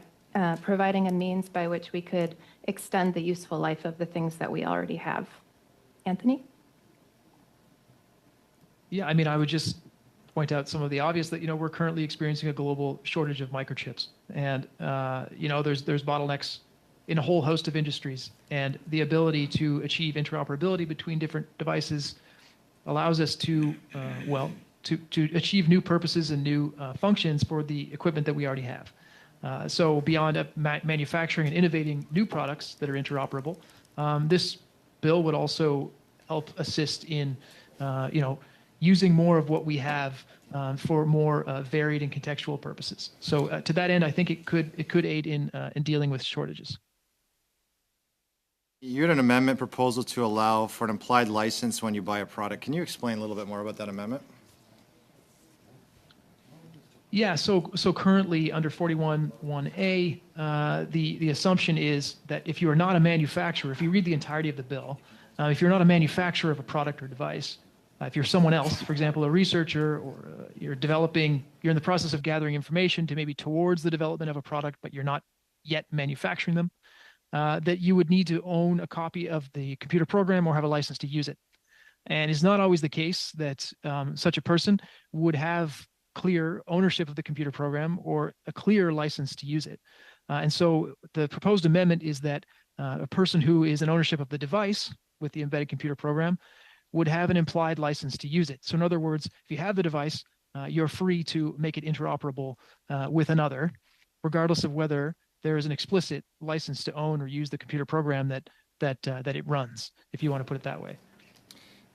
providing a means by which we could extend the useful life of the things that we already have. Anthony? Yeah, I mean, I would just point out some of the obvious that, we're currently experiencing a global shortage of microchips. And, there's bottlenecks in a whole host of industries. And the ability to achieve interoperability between different devices allows us to achieve new purposes and new functions for the equipment that we already have. So beyond manufacturing and innovating new products that are interoperable, this bill would also help assist in, using more of what we have for more varied and contextual purposes. So to that end, I think it could aid in dealing with shortages. You had an amendment proposal to allow for an implied license when you buy a product. Can you explain a little bit more about that amendment? Yeah, so currently under 41(1)A, the assumption is that if you are not a manufacturer, if you read the entirety of the bill, if you're not a manufacturer of a product or device, if you're someone else, for example, a researcher, or you're in the process of gathering information to maybe towards the development of a product, but you're not yet manufacturing them, that you would need to own a copy of the computer program or have a license to use it. And it's not always the case that such a person would have clear ownership of the computer program or a clear license to use it. And so the proposed amendment is that a person who is in ownership of the device with the embedded computer program would have an implied license to use it. So in other words, if you have the device, you're free to make it interoperable with another, regardless of whether there is an explicit license to own or use the computer program that it runs, if you want to put it that way.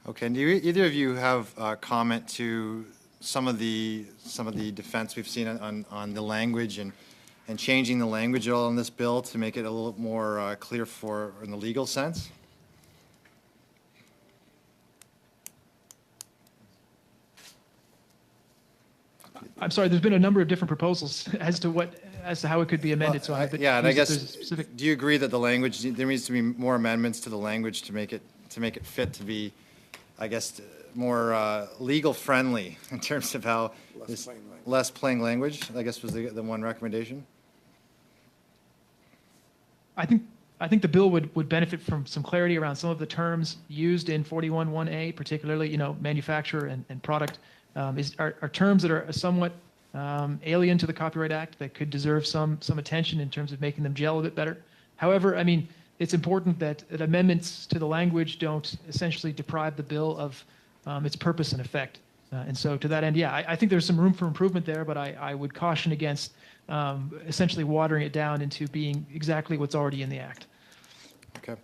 Okay, and do either of you have a comment to some of the defense we've seen on the language and changing the language at all in this bill to make it a little more clear in the legal sense? I'm sorry, there's been a number of different proposals as to how it could be amended. Well, and I guess, do you agree that the language, there needs to be more amendments to the language to make it fit to be, I guess, more legal friendly in terms of how less plain language, I guess, was the one recommendation? I think the bill would benefit from some clarity around some of the terms used in 41(1)A, particularly, manufacturer and product. Are terms that are somewhat alien to the Copyright Act that could deserve some attention in terms of making them gel a bit better. However, I mean, it's important that amendments to the language don't essentially deprive the bill of its purpose and effect. And so to that end, yeah, I think there's some room for improvement there, but I would caution against essentially watering it down into being exactly what's already in the Act. Okay.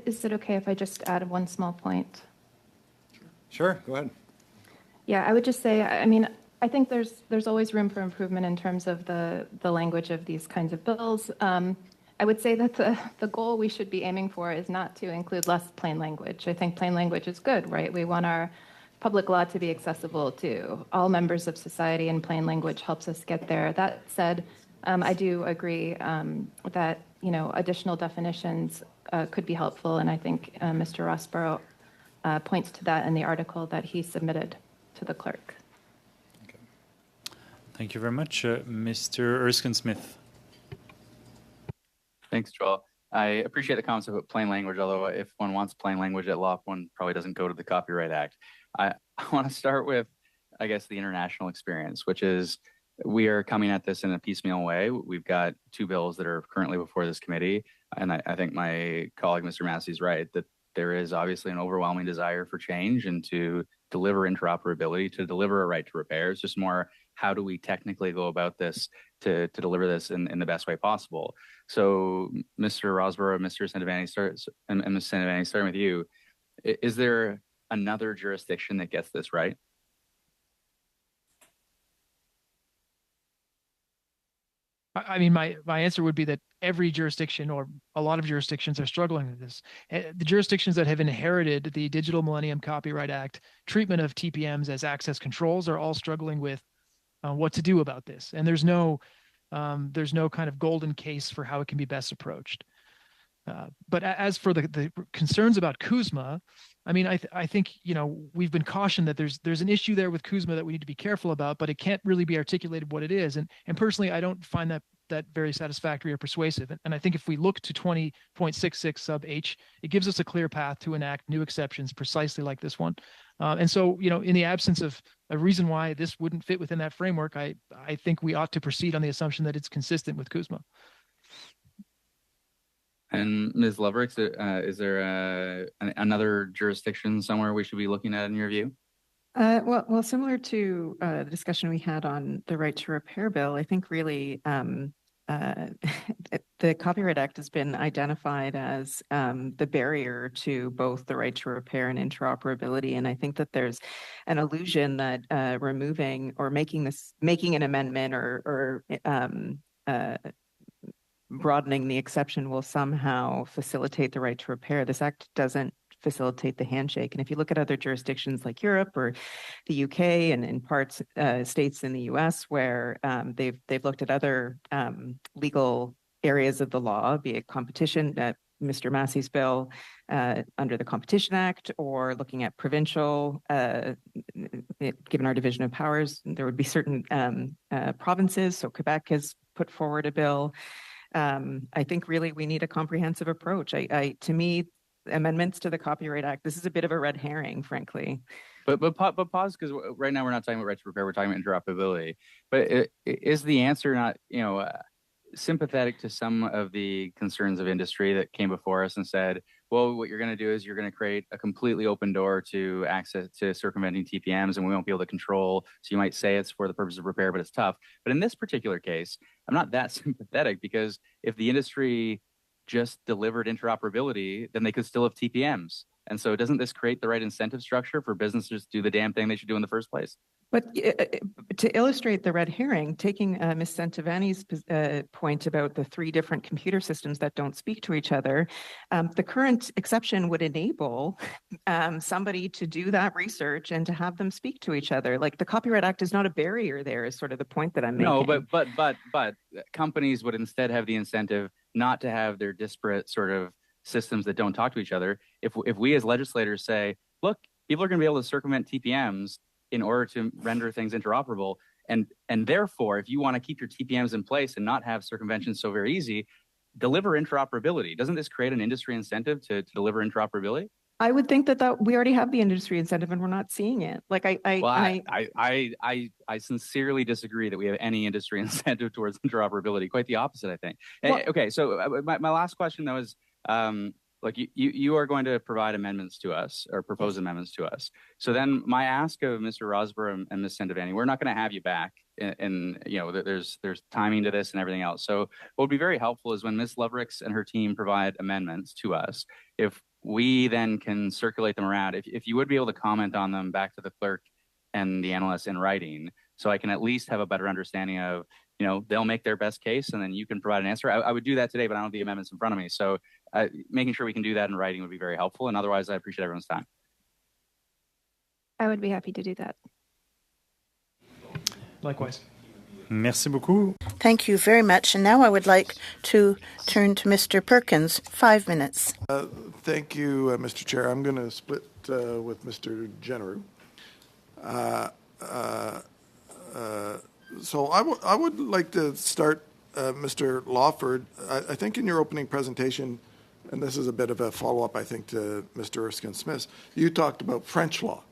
Is it okay if I just add one small point? Sure, go ahead. Yeah, I would just say, I mean, I think there's always room for improvement in terms of the language of these kinds of bills. I would say that the goal we should be aiming for is not to include less plain language. I think plain language is good, right? We want our public law to be accessible to all members of society, and plain language helps us get there. That said, I do agree that, additional definitions could be helpful, and I think Mr. Rossborough points to that in the article that he submitted to the clerk. Okay. Thank you very much. Mr. Erskine-Smith. Thanks, Joel. I appreciate the comments about plain language, although if one wants plain language at law, one probably doesn't go to the Copyright Act. I want to start with, I guess, the international experience, which is we are coming at this in a piecemeal way. We've got two bills that are currently before this committee, and I think my colleague, Mr. Massey, is right, that there is obviously an overwhelming desire for change and to deliver interoperability, to deliver a right to repair. It's just more, how do we technically go about this to deliver this in the best way possible? So, Mr. Rosborough, Mr. Santivani, and Ms. Santivani, starting with you, is there another jurisdiction that gets this right? I mean, my answer would be that every jurisdiction, or a lot of jurisdictions, are struggling with this. The jurisdictions that have inherited the Digital Millennium Copyright Act treatment of TPMs as access controls are all struggling with what to do about this. And there's no kind of golden case for how it can be best approached. But as for the concerns about CUSMA, I mean, I think, we've been cautioned that there's an issue there with CUSMA that we need to be careful about, but it can't really be articulated what it is. And personally, I don't find that very satisfactory or persuasive. And I think if we look to 20.66 sub H, it gives us a clear path to enact new exceptions precisely like this one. And so, in the absence of a reason why this wouldn't fit within that framework, I think we ought to proceed on the assumption that it's consistent with CUSMA. And Ms. Lovrix, is there another jurisdiction somewhere we should be looking at in your view? Well, similar to the discussion we had on the right to repair bill, I think really the Copyright Act has been identified as the barrier to both the right to repair and interoperability. And I think that there's an illusion that removing or making an amendment or broadening the exception will somehow facilitate the right to repair. This act doesn't facilitate the handshake. And if you look at other jurisdictions like Europe or the UK and in parts states in the US where they've looked at other legal areas of the law, be it competition, Mr. Massey's bill under the Competition Act, or looking at provincial, given our division of powers, there would be certain provinces. So Quebec has put forward a bill. I think really we need a comprehensive approach. To me, amendments to the Copyright Act, this is a bit of a red herring, frankly. But pause, because right now we're not talking about right to repair, we're talking about interoperability. But is the answer not, sympathetic to some of the concerns of industry that came before us and said, well, what you're going to do is you're going to create a completely open door to access to circumventing TPMs, and we won't be able to control. So you might say it's for the purpose of repair, but it's tough. But in this particular case, I'm not that sympathetic, because if the industry just delivered interoperability, then they could still have TPMs. And so doesn't this create the right incentive structure for businesses to do the damn thing they should do in the first place? But to illustrate the red herring, taking Ms. Santivani's point about the three different computer systems that don't speak to each other, the current exception would enable somebody to do that research and to have them speak to each other. Like, the Copyright Act is not a barrier there, is sort of the point that I'm making. No, but companies would instead have the incentive not to have their disparate sort of systems that don't talk to each other. If we as legislators say, look, people are going to be able to circumvent TPMs in order to render things interoperable, and therefore, if you want to keep your TPMs in place and not have circumvention so very easy, deliver interoperability. Doesn't this create an industry incentive to deliver interoperability? I would think that we already have the industry incentive and we're not seeing it. Like I sincerely disagree that we have any industry incentive towards interoperability. Quite the opposite, I think. Well, okay, so my last question though is, look, you are going to provide amendments to us, or propose amendments to us. So then my ask of Mr. Rosborough and Ms. Santivani, we're not going to have you back, and there's timing to this and everything else. So what would be very helpful is when Ms. Lovrix and her team provide amendments to us, if we then can circulate them around, if you would be able to comment on them back to the clerk and the analysts in writing, so I can at least have a better understanding of, they'll make their best case and then you can provide an answer. I would do that today, but I don't have the amendments in front of me. So making sure we can do that in writing would be very helpful. And otherwise, I appreciate everyone's time. I would be happy to do that. Likewise. Merci beaucoup. Thank you very much. And now I would like to turn to Mr. Perkins. 5 minutes. Thank you, Mr. Chair. I'm going to split with Mr. Generu. So I would like to start Mr. Lawford, I think in your opening presentation, and this is a bit of a follow-up, I think, to Mr. Erskine-Smith, you talked about French law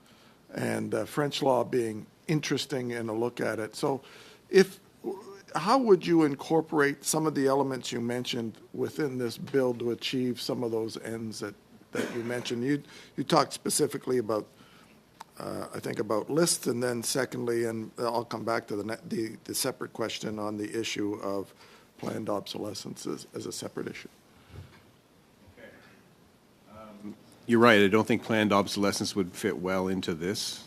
and French law being interesting in a look at it. So how would you incorporate some of the elements you mentioned within this bill to achieve some of those ends that you mentioned? You talked specifically about, I think, about lists, and then secondly, and I'll come back to the separate question on the issue of planned obsolescence as a separate issue. You're right. I don't think planned obsolescence would fit well into this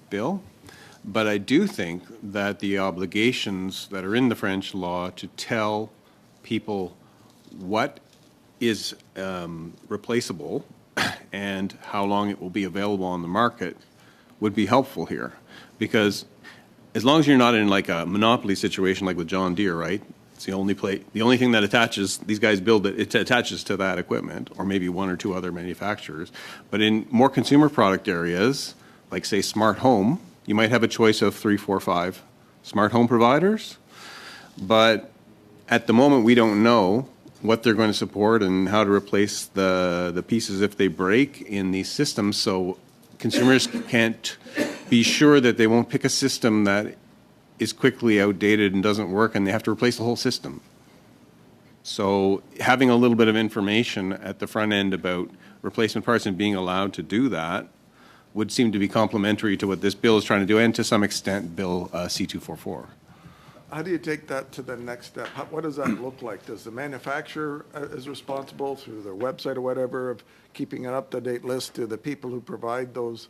bill. But I do think that the obligations that are in the French law to tell people what is replaceable and how long it will be available on the market would be helpful here. Because as long as you're not in like a monopoly situation like with John Deere, right? It's the only thing that attaches, these guys build it attaches to that equipment, or maybe one or two other manufacturers. But in more consumer product areas, like say smart home, you might have a choice of 3, 4, 5 smart home providers, but at the moment we don't know what they're going to support and how to replace the pieces if they break in these systems, so consumers can't be sure that they won't pick a system that is quickly outdated and doesn't work and they have to replace the whole system. So having a little bit of information at the front end about replacement parts and being allowed to do that would seem to be complementary to what this bill is trying to do, and to some extent Bill C-244. How do you take that to the next step? What does that look like? Does the manufacturer is responsible through their website or whatever of keeping an up-to-date list? Do the people who provide those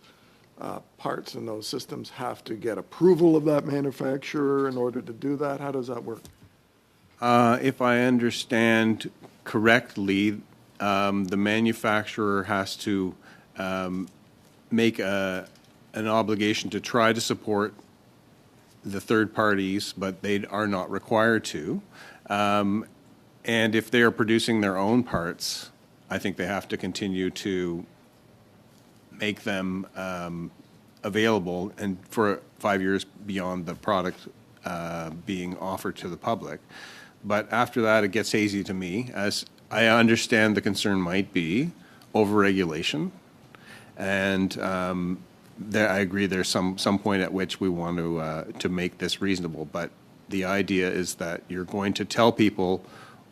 parts and those systems have to get approval of that manufacturer in order to do that? How does that work? If I understand correctly, the manufacturer has to make an obligation to try to support the third parties, but they are not required to. And if they are producing their own parts, I think they have to continue to make them available and for 5 years beyond the product being offered to the public. But after that, it gets hazy to me, as I understand the concern might be overregulation. And I agree there's some point at which we want to make this reasonable, but the idea is that you're going to tell people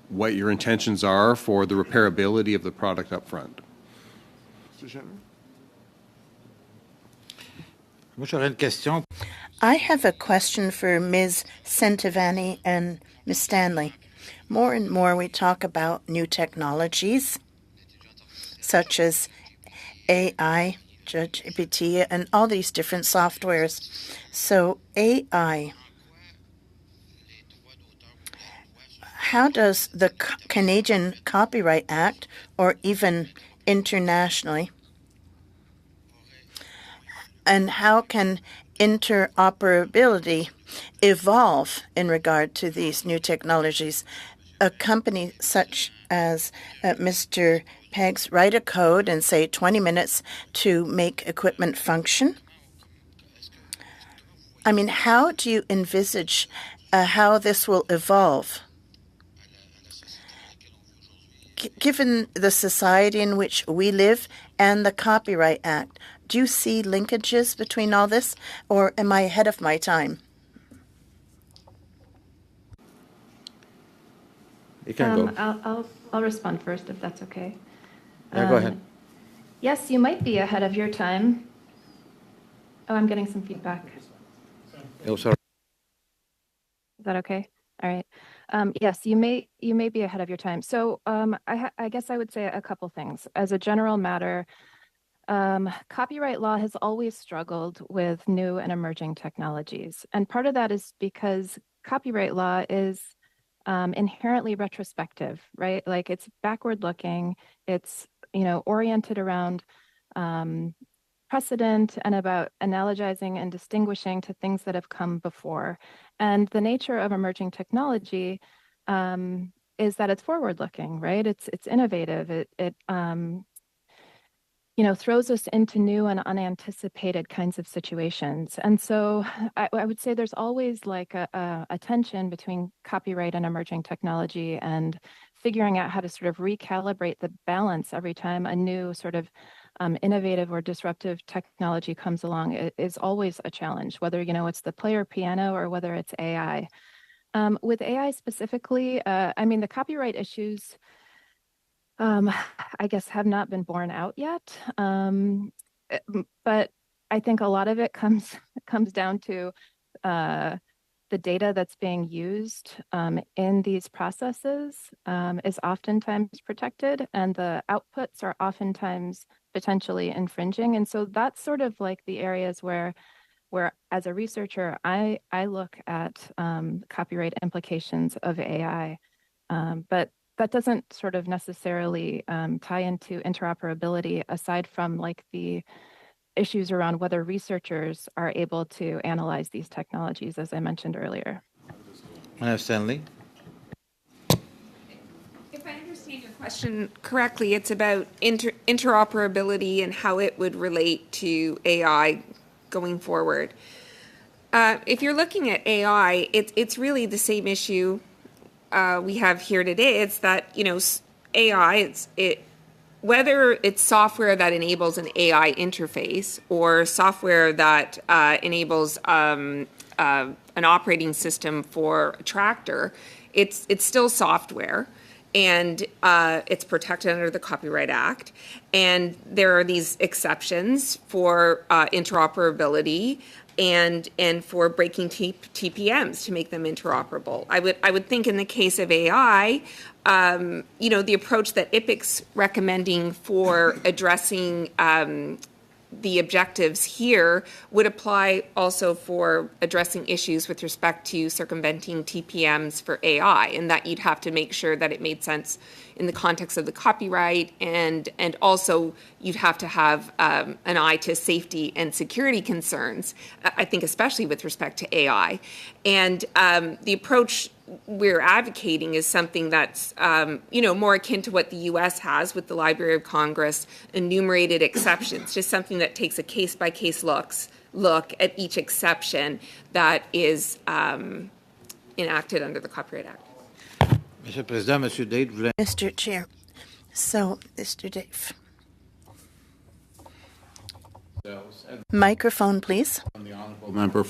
what your intentions are for the repairability of the product up front. Mr. Jenner? I have a question for Ms. Centovani and Ms. Stanley. More and more we talk about new technologies, such as AI, ChatGPT, and all these different softwares. So AI, how does the Canadian Copyright Act, or even internationally, and how can interoperability evolve in regard to these new technologies? A company such as Mr. Pegs write a code and say 20 minutes to make equipment function? I mean, how do you envisage how this will evolve? Given the society in which we live and the Copyright Act, do you see linkages between all this, or am I ahead of my time? You can go. I'll respond first, if that's okay. Yeah, go ahead. Yes, you might be ahead of your time. Oh, I'm getting some feedback. Oh, sorry. Is that okay? All right. Yes, you may be ahead of your time. So I guess I would say a couple things. As a general matter, copyright law has always struggled with new and emerging technologies. And part of that is because copyright law is inherently retrospective, right? Like it's backward looking, it's, oriented around precedent and about analogizing and distinguishing to things that have come before. And the nature of emerging technology is that it's forward looking, right? It's innovative. throws us into new and unanticipated kinds of situations. And so I would say there's always like a tension between copyright and emerging technology, and figuring out how to sort of recalibrate the balance every time a new sort of innovative or disruptive technology comes along is always a challenge, whether, it's the player piano or whether it's AI. With AI specifically, the copyright issues, I guess, have not been borne out yet. But I think a lot of it comes down to the data that's being used in these processes is oftentimes protected, and the outputs are oftentimes potentially infringing. And so that's sort of like the areas where as a researcher, I look at copyright implications of AI. But that doesn't sort of necessarily tie into interoperability, aside from like the issues around whether researchers are able to analyze these technologies, as I mentioned earlier. Stanley? If I understand your question correctly, it's about interoperability and how it would relate to AI going forward. If you're looking at AI, it's really the same issue we have here today. It's that, AI, whether it's software that enables an AI interface or software that enables an operating system for a tractor, it's still software, and it's protected under the Copyright Act. And there are these exceptions for interoperability and for breaking TPMs to make them interoperable. I would think in the case of AI, the approach that IPIC's recommending for addressing the objectives here would apply also for addressing issues with respect to circumventing TPMs for AI, and that you'd have to make sure that it made sense in the context of the copyright, and also you'd have to have an eye to safety and security concerns, I think especially with respect to AI. And the approach we're advocating is something that's, more akin to what the U.S. has with the Library of Congress enumerated exceptions, just something that takes a case-by-case look at each exception that is enacted under the Copyright Act. Mr. Chair, so Mr. Dave. Microphone, please. The honourable member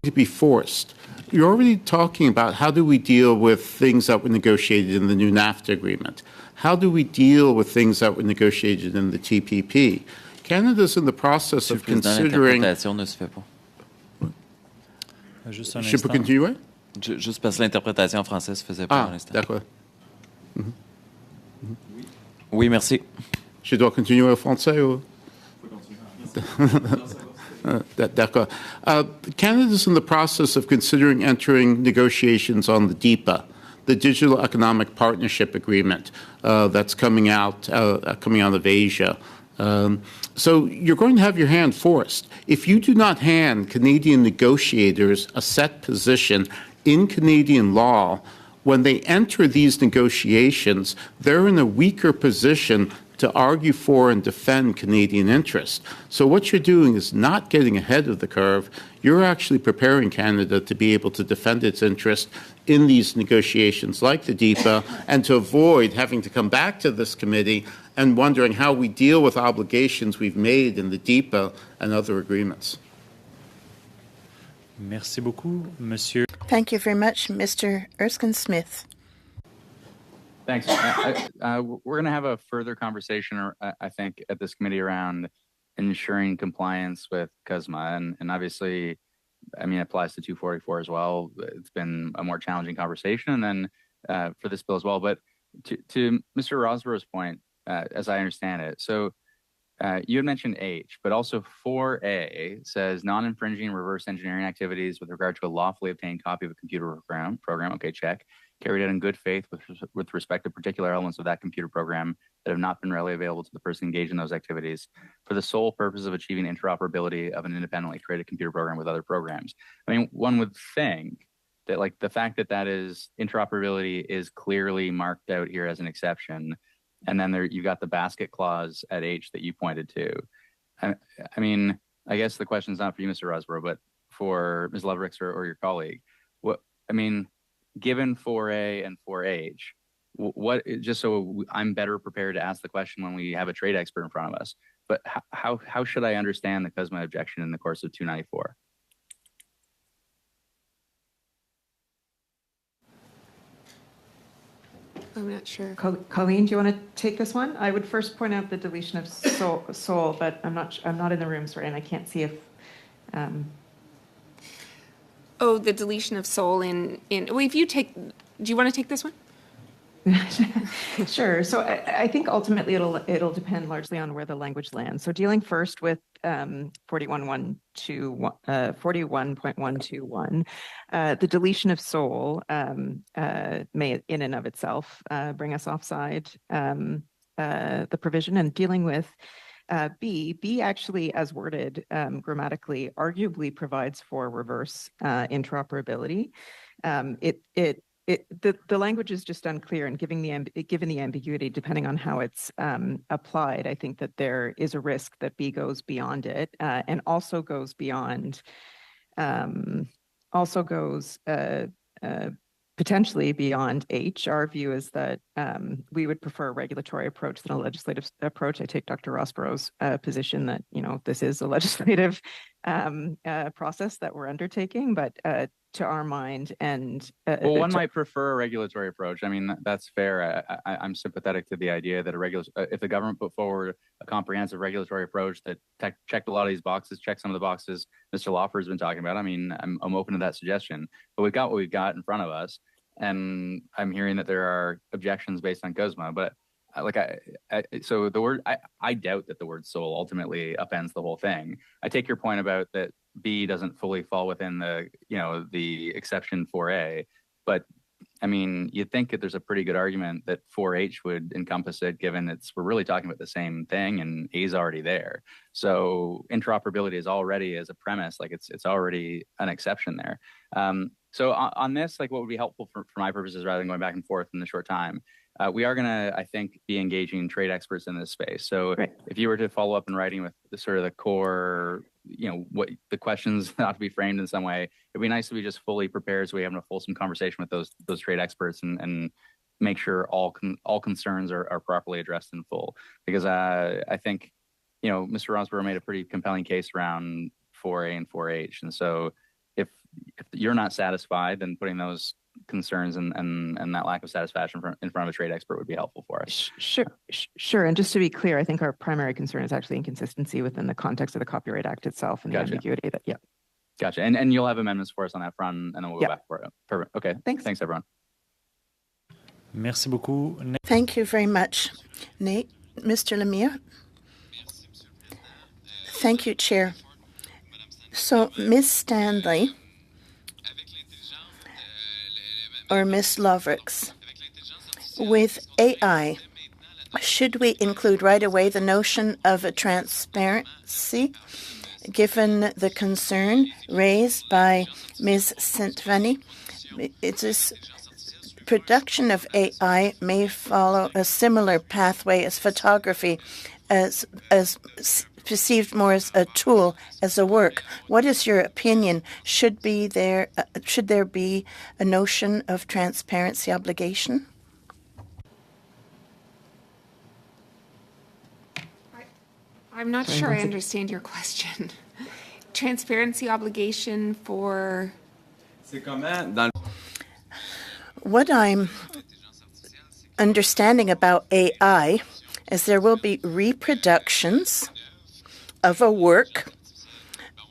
to be forced. You're already talking about how do we deal with things that were negotiated in the new NAFTA agreement? How do we deal with things that were negotiated in the TPP? Canada's in the process of considering... Je peux continuer? Juste parce que l'interprétation française ne faisait pas à l'instant. D'accord. Oui, merci. Je dois continuer au français ou... D'accord. Canada's in the process of considering entering negotiations on the DEPA, the Digital Economic Partnership Agreement that's coming out of Asia. So you're going to have your hand forced. If you do not hand Canadian negotiators a set position in Canadian law, when they enter these negotiations, they're in a weaker position to argue for and defend Canadian interests. So what you're doing is not getting ahead of the curve. You're actually preparing Canada to be able to defend its interest in these negotiations like the DEPA, and to avoid having to come back to this committee and wondering how we deal with obligations we've made in the DEPA and other agreements. Merci beaucoup, Monsieur. Thank you very much, Mr. Erskine-Smith. Thanks. We're going to have a further conversation, I think, at this committee around ensuring compliance with CUSMA. And obviously, it applies to 244 as well. It's been a more challenging conversation, and then for this bill as well. But to Mr. Rosborough's point, as I understand it, so you had mentioned H, but also 4A says non-infringing reverse engineering activities with regard to a lawfully obtained copy of a computer program. Okay, check. Carried out in good faith with respect to particular elements of that computer program that have not been readily available to the person engaged in those activities for the sole purpose of achieving interoperability of an independently created computer program with other programs. One would think that the fact that is interoperability is clearly marked out here as an exception And then you've got the basket clause at H that you pointed to. I mean, I guess the question is not for you, Mr. Rosborough, but for Ms. Lovrix or your colleague. Given 4A and 4H, just so I'm better prepared to ask the question when we have a trade expert in front of us, but how should I understand the CUSMA objection in the course of 294? I'm not sure. Colleen, do you want to take this one? I would first point out the deletion of soul, but I'm not in the room, sorry, and I can't see if. Oh, the deletion of soul in. Well, if you take, do you want to take this one? Sure. So I think ultimately it'll depend largely on where the language lands. So dealing first with 41.121, the deletion of soul may in and of itself bring us offside the provision. And dealing with B actually, as worded grammatically, arguably provides for reverse interoperability. The language is just unclear, and given the ambiguity, depending on how it's applied, I think that there is a risk that B goes beyond it, and also goes beyond, potentially beyond H. Our view is that we would prefer a regulatory approach than a legislative approach. I take Dr. Rossborough's position that this is a legislative process that we're undertaking, but to our mind, and well, one might prefer a regulatory approach. I mean, that's fair. I'm sympathetic to the idea that if the government put forward a comprehensive regulatory approach that checked a lot of these boxes, checked some of the boxes Mr. Lawford has been talking about, I mean, I'm open to that suggestion. But we've got what we've got in front of us, and I'm hearing that there are objections based on CUSMA, but so the word, I doubt that the word soul ultimately upends the whole thing. I take your point about that B doesn't fully fall within the exception 4A, but I mean, you'd think that there's a pretty good argument that 4H would encompass it, given we're really talking about the same thing, and A is already there. So interoperability is already, as a premise, it's already an exception there. So on this, what would be helpful for my purposes, rather than going back and forth in the short time, we are going to, I think, be engaging trade experts in this space. So if you were to follow up in writing with the core, what the questions ought to be framed in some way, it'd be nice to be just fully prepared so we have a fulsome conversation with those trade experts and make sure all concerns are properly addressed in full. Because I think, Mr. Rosborough made a pretty compelling case around 4A and 4H. And so if you're not satisfied, then putting those concerns and that lack of satisfaction in front of a trade expert would be helpful for us. Sure. And just to be clear, I think our primary concern is actually inconsistency within the context of the Copyright Act itself and the ambiguity that, Gotcha. And you'll have amendments for us on that front, and then we'll go back for it. Perfect. Okay. Thanks, everyone. Merci beaucoup. Thank you very much, Nate. Mr. Lemire. Thank you, Chair. So, Ms. Stanley or Ms. Lovrix, with AI, should we include right away the notion of a transparency, given the concern raised by Ms. Santivani? This production of AI may follow a similar pathway as photography, as perceived more as a tool, as a work. What is your opinion? Should there be a notion of transparency obligation? I'm not sure I understand your question. Transparency obligation for... What I'm understanding about AI is there will be reproductions of a work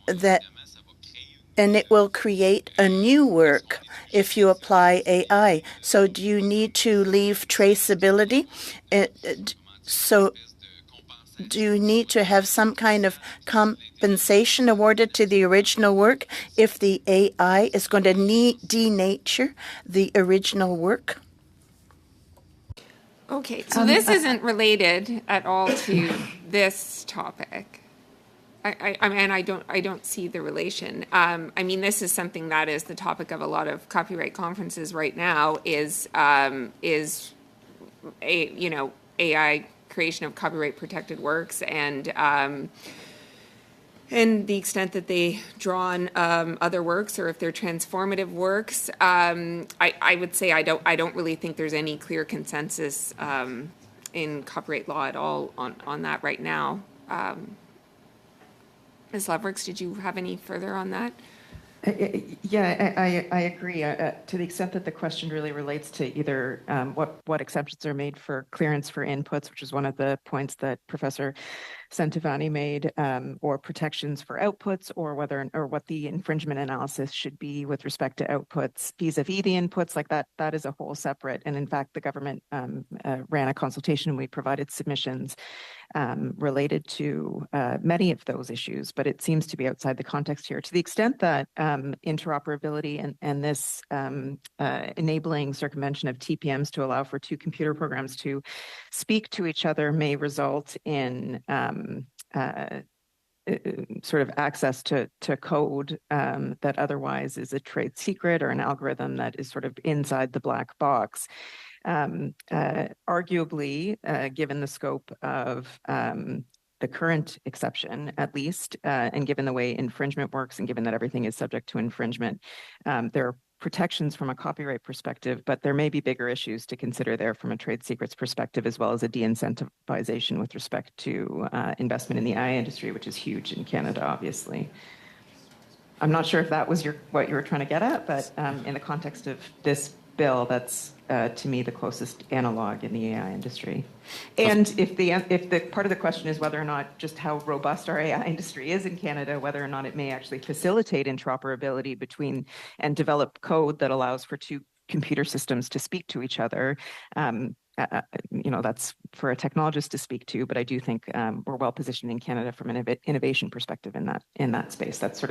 and it will create a new work if you apply AI. So do you need to leave traceability? So do you need to have some kind of compensation awarded to the original work if the AI is going to denature the original work? Okay, so this isn't related at all to this topic. I don't see the relation. I mean, this is something that is the topic of a lot of copyright conferences right now. Is AI creation of copyright protected works, and the extent that they draw on other works, or if they're transformative works. I would say I don't really think there's any clear consensus in copyright law at all on that right now. Ms. Loveworks, did you have any further on that? Yeah, I agree. To the extent that the question really relates to either what exceptions are made for clearance for inputs, which is one of the points that Professor Santivani made, or protections for outputs, or what the infringement analysis should be with respect to outputs vis-a-vis the inputs, like that is a whole separate. And in fact, the government ran a consultation and we provided submissions related to many of those issues, but it seems to be outside the context here. To the extent that interoperability and this enabling circumvention of TPMs to allow for two computer programs to speak to each other may result in sort of access to code that otherwise is a trade secret, or an algorithm that is sort of inside the black box. Arguably, given the scope of the current exception, at least, and given the way infringement works, and given that everything is subject to infringement, there are protections from a copyright perspective, but there may be bigger issues to consider there from a trade secrets perspective, as well as a de-incentivization with respect to investment in the AI industry, which is huge in Canada, obviously. I'm not sure if that was what you were trying to get at, but in the context of this bill, that's to me the closest analog in the AI industry. And if the part of the question is whether or not just how robust our AI industry is in Canada, whether or not it may actually facilitate interoperability between and develop code that allows for two computer systems to speak to each other, that's for a technologist to speak to. But I do think we're well positioned in Canada from an innovation perspective in that space. That's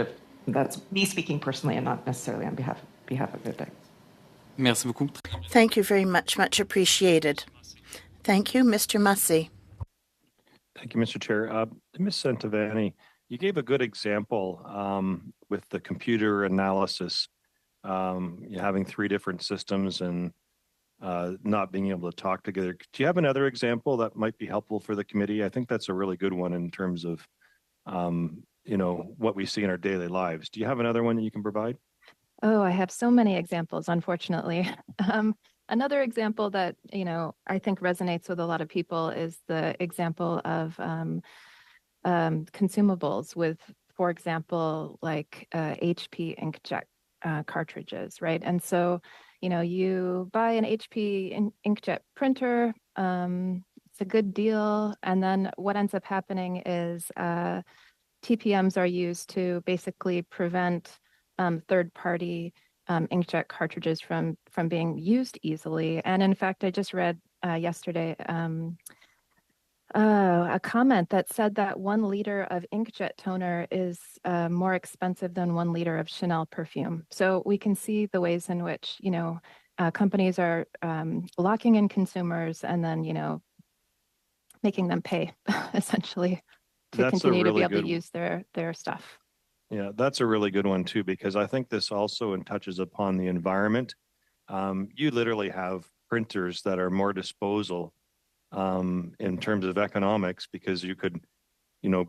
me speaking personally, and not necessarily on behalf of VIPEC. Merci beaucoup. Thank you very much. Much appreciated. Thank you. Mr. Mussey. Thank you, Mr. Chair. Ms. Santivani, you gave a good example with the computer analysis, having three different systems and not being able to talk together. Do you have another example that might be helpful for the committee? I think that's a really good one in terms of, what we see in our daily lives. Do you have another one that you can provide? Oh, I have so many examples, unfortunately. Another example that, I think resonates with a lot of people is the example of consumables with, for example, like HP inkjet cartridges, right? And so, you buy an HP inkjet printer, it's a good deal. And then what ends up happening is TPMs are used to basically prevent third-party inkjet cartridges from being used easily. And in fact, I just read yesterday a comment that said that 1 liter of inkjet toner is more expensive than 1 liter of Chanel perfume. So we can see the ways in which, companies are locking in consumers and then, making them pay essentially to continue to be able to use their stuff. Yeah, that's a really good one too, because I think this also touches upon the environment. You literally have printers that are more disposal in terms of economics, because you could,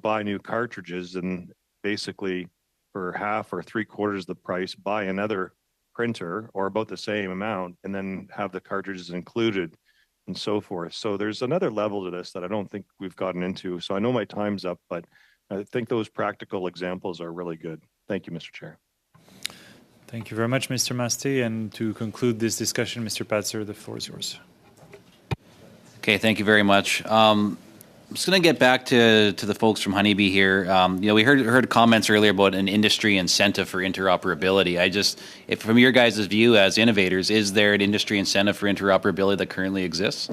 buy new cartridges and basically for half or 3/4 the price, buy another printer or about the same amount, and then have the cartridges included and so forth. So there's another level to this that I don't think we've gotten into. So I know my time's up, but I think those practical examples are really good. Thank you, Mr. Chair. Thank you very much, Mr. Masté. And to conclude this discussion, Mr. Patzer, the floor is yours. Okay, thank you very much. I'm just going to get back to the folks from Honeybee here. We heard comments earlier about an industry incentive for interoperability. If from your guys' view as innovators, is there an industry incentive for interoperability that currently exists?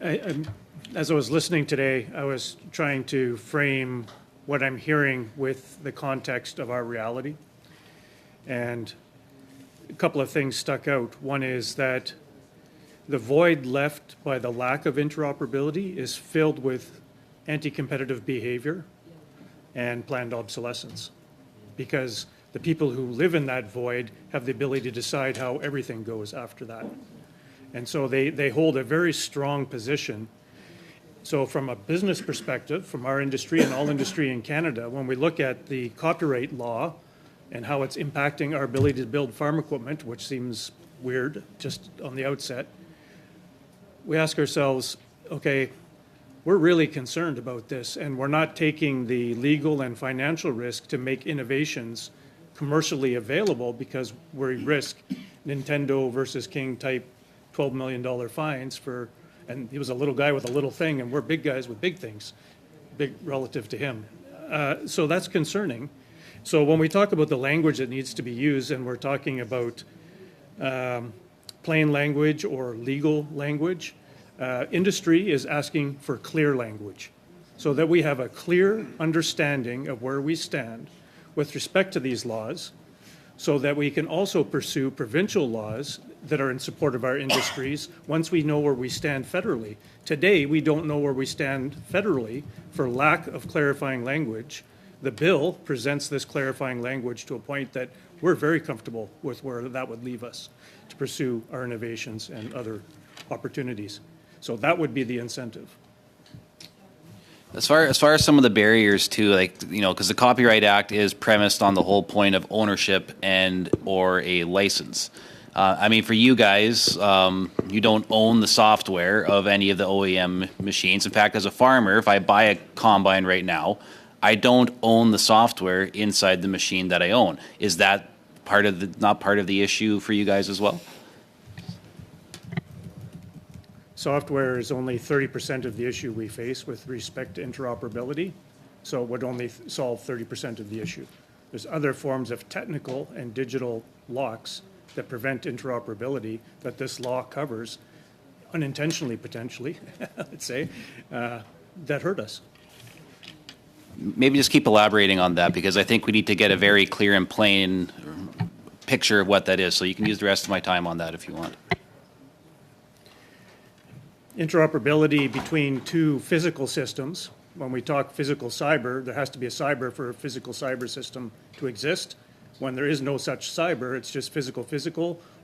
As I was listening today, I was trying to frame what I'm hearing with the context of our reality. And a couple of things stuck out. One is that the void left by the lack of interoperability is filled with anti-competitive behavior and planned obsolescence, because the people who live in that void have the ability to decide how everything goes after that. And so they hold a very strong position. So from a business perspective, from our industry and all industry in Canada, when we look at the copyright law and how it's impacting our ability to build farm equipment, which seems weird just on the outset, we ask ourselves, okay, we're really concerned about this, and we're not taking the legal and financial risk to make innovations commercially available because we risk Nintendo versus King type $12 million fines for, and he was a little guy with a little thing, and we're big guys with big things, big relative to him. So that's concerning. So when we talk about the language that needs to be used, and we're talking about plain language or legal language, industry is asking for clear language so that we have a clear understanding of where we stand with respect to these laws, so that we can also pursue provincial laws that are in support of our industries once we know where we stand federally. Today, we don't know where we stand federally for lack of clarifying language. The bill presents this clarifying language to a point that we're very comfortable with where that would leave us to pursue our innovations and other opportunities. So that would be the incentive. As far as some of the barriers too, like, you know, because the Copyright Act is premised on the whole point of ownership and or a license. I mean, for you guys, you don't own the software of any of the OEM machines. In fact, as a farmer, if I buy a combine right now, I don't own the software inside the machine that I own. Is that not part of the issue for you guys as well? Software is only 30% of the issue we face with respect to interoperability, so it would only solve 30% of the issue. There's other forms of technical and digital locks that prevent interoperability that this law covers, unintentionally potentially, let's say, that hurt us. Maybe just keep elaborating on that, because I think we need to get a very clear and plain picture of what that is. So you can use the rest of my time on that if you want. Interoperability between two physical systems. When we talk physical cyber, there has to be a cyber for a physical cyber system to exist. When there is no such cyber, it's just physical,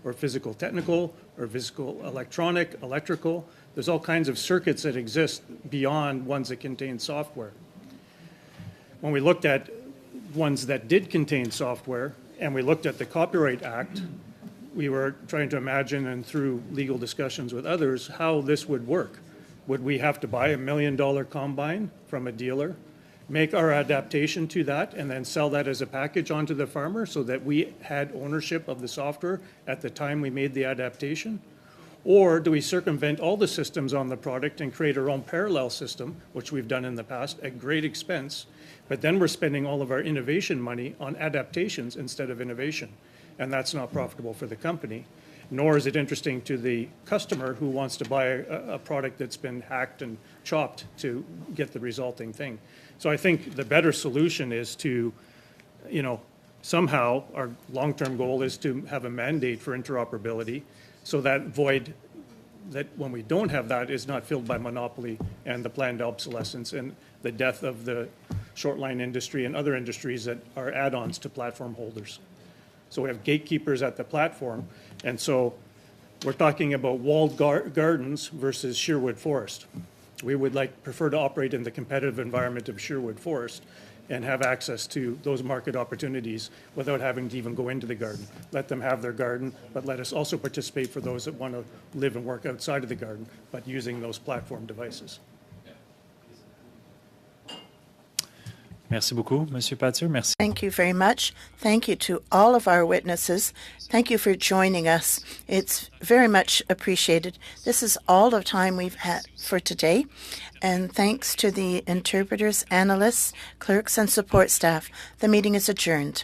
or physical technical, or physical electronic, electrical. There's all kinds of circuits that exist beyond ones that contain software. When we looked at ones that did contain software, and we looked at the Copyright Act, we were trying to imagine, and through legal discussions with others, how this would work. Would we have to buy $1 million combine from a dealer, make our adaptation to that, and then sell that as a package onto the farmer so that we had ownership of the software at the time we made the adaptation? Or do we circumvent all the systems on the product and create our own parallel system, which we've done in the past at great expense, but then we're spending all of our innovation money on adaptations instead of innovation? And that's not profitable for the company, nor is it interesting to the customer who wants to buy a product that's been hacked and chopped to get the resulting thing. So I think the better solution is to, you know, somehow our long-term goal is to have a mandate for interoperability, so that void that when we don't have that is not filled by monopoly and the planned obsolescence and the death of the short line industry and other industries that are add-ons to platform holders. So we have gatekeepers at the platform, and so we're talking about walled gardens versus Sherwood Forest. We would prefer to operate in the competitive environment of Sherwood Forest and have access to those market opportunities without having to even go into the garden. Let them have their garden, but let us also participate for those that want to live and work outside of the garden, but using those platform devices. Merci beaucoup, Monsieur Patzer. Merci. Thank you very much. Thank you to all of our witnesses. Thank you for joining us. It's very much appreciated. This is all the time we've had for today. And thanks to the interpreters, analysts, clerks, and support staff. The meeting is adjourned.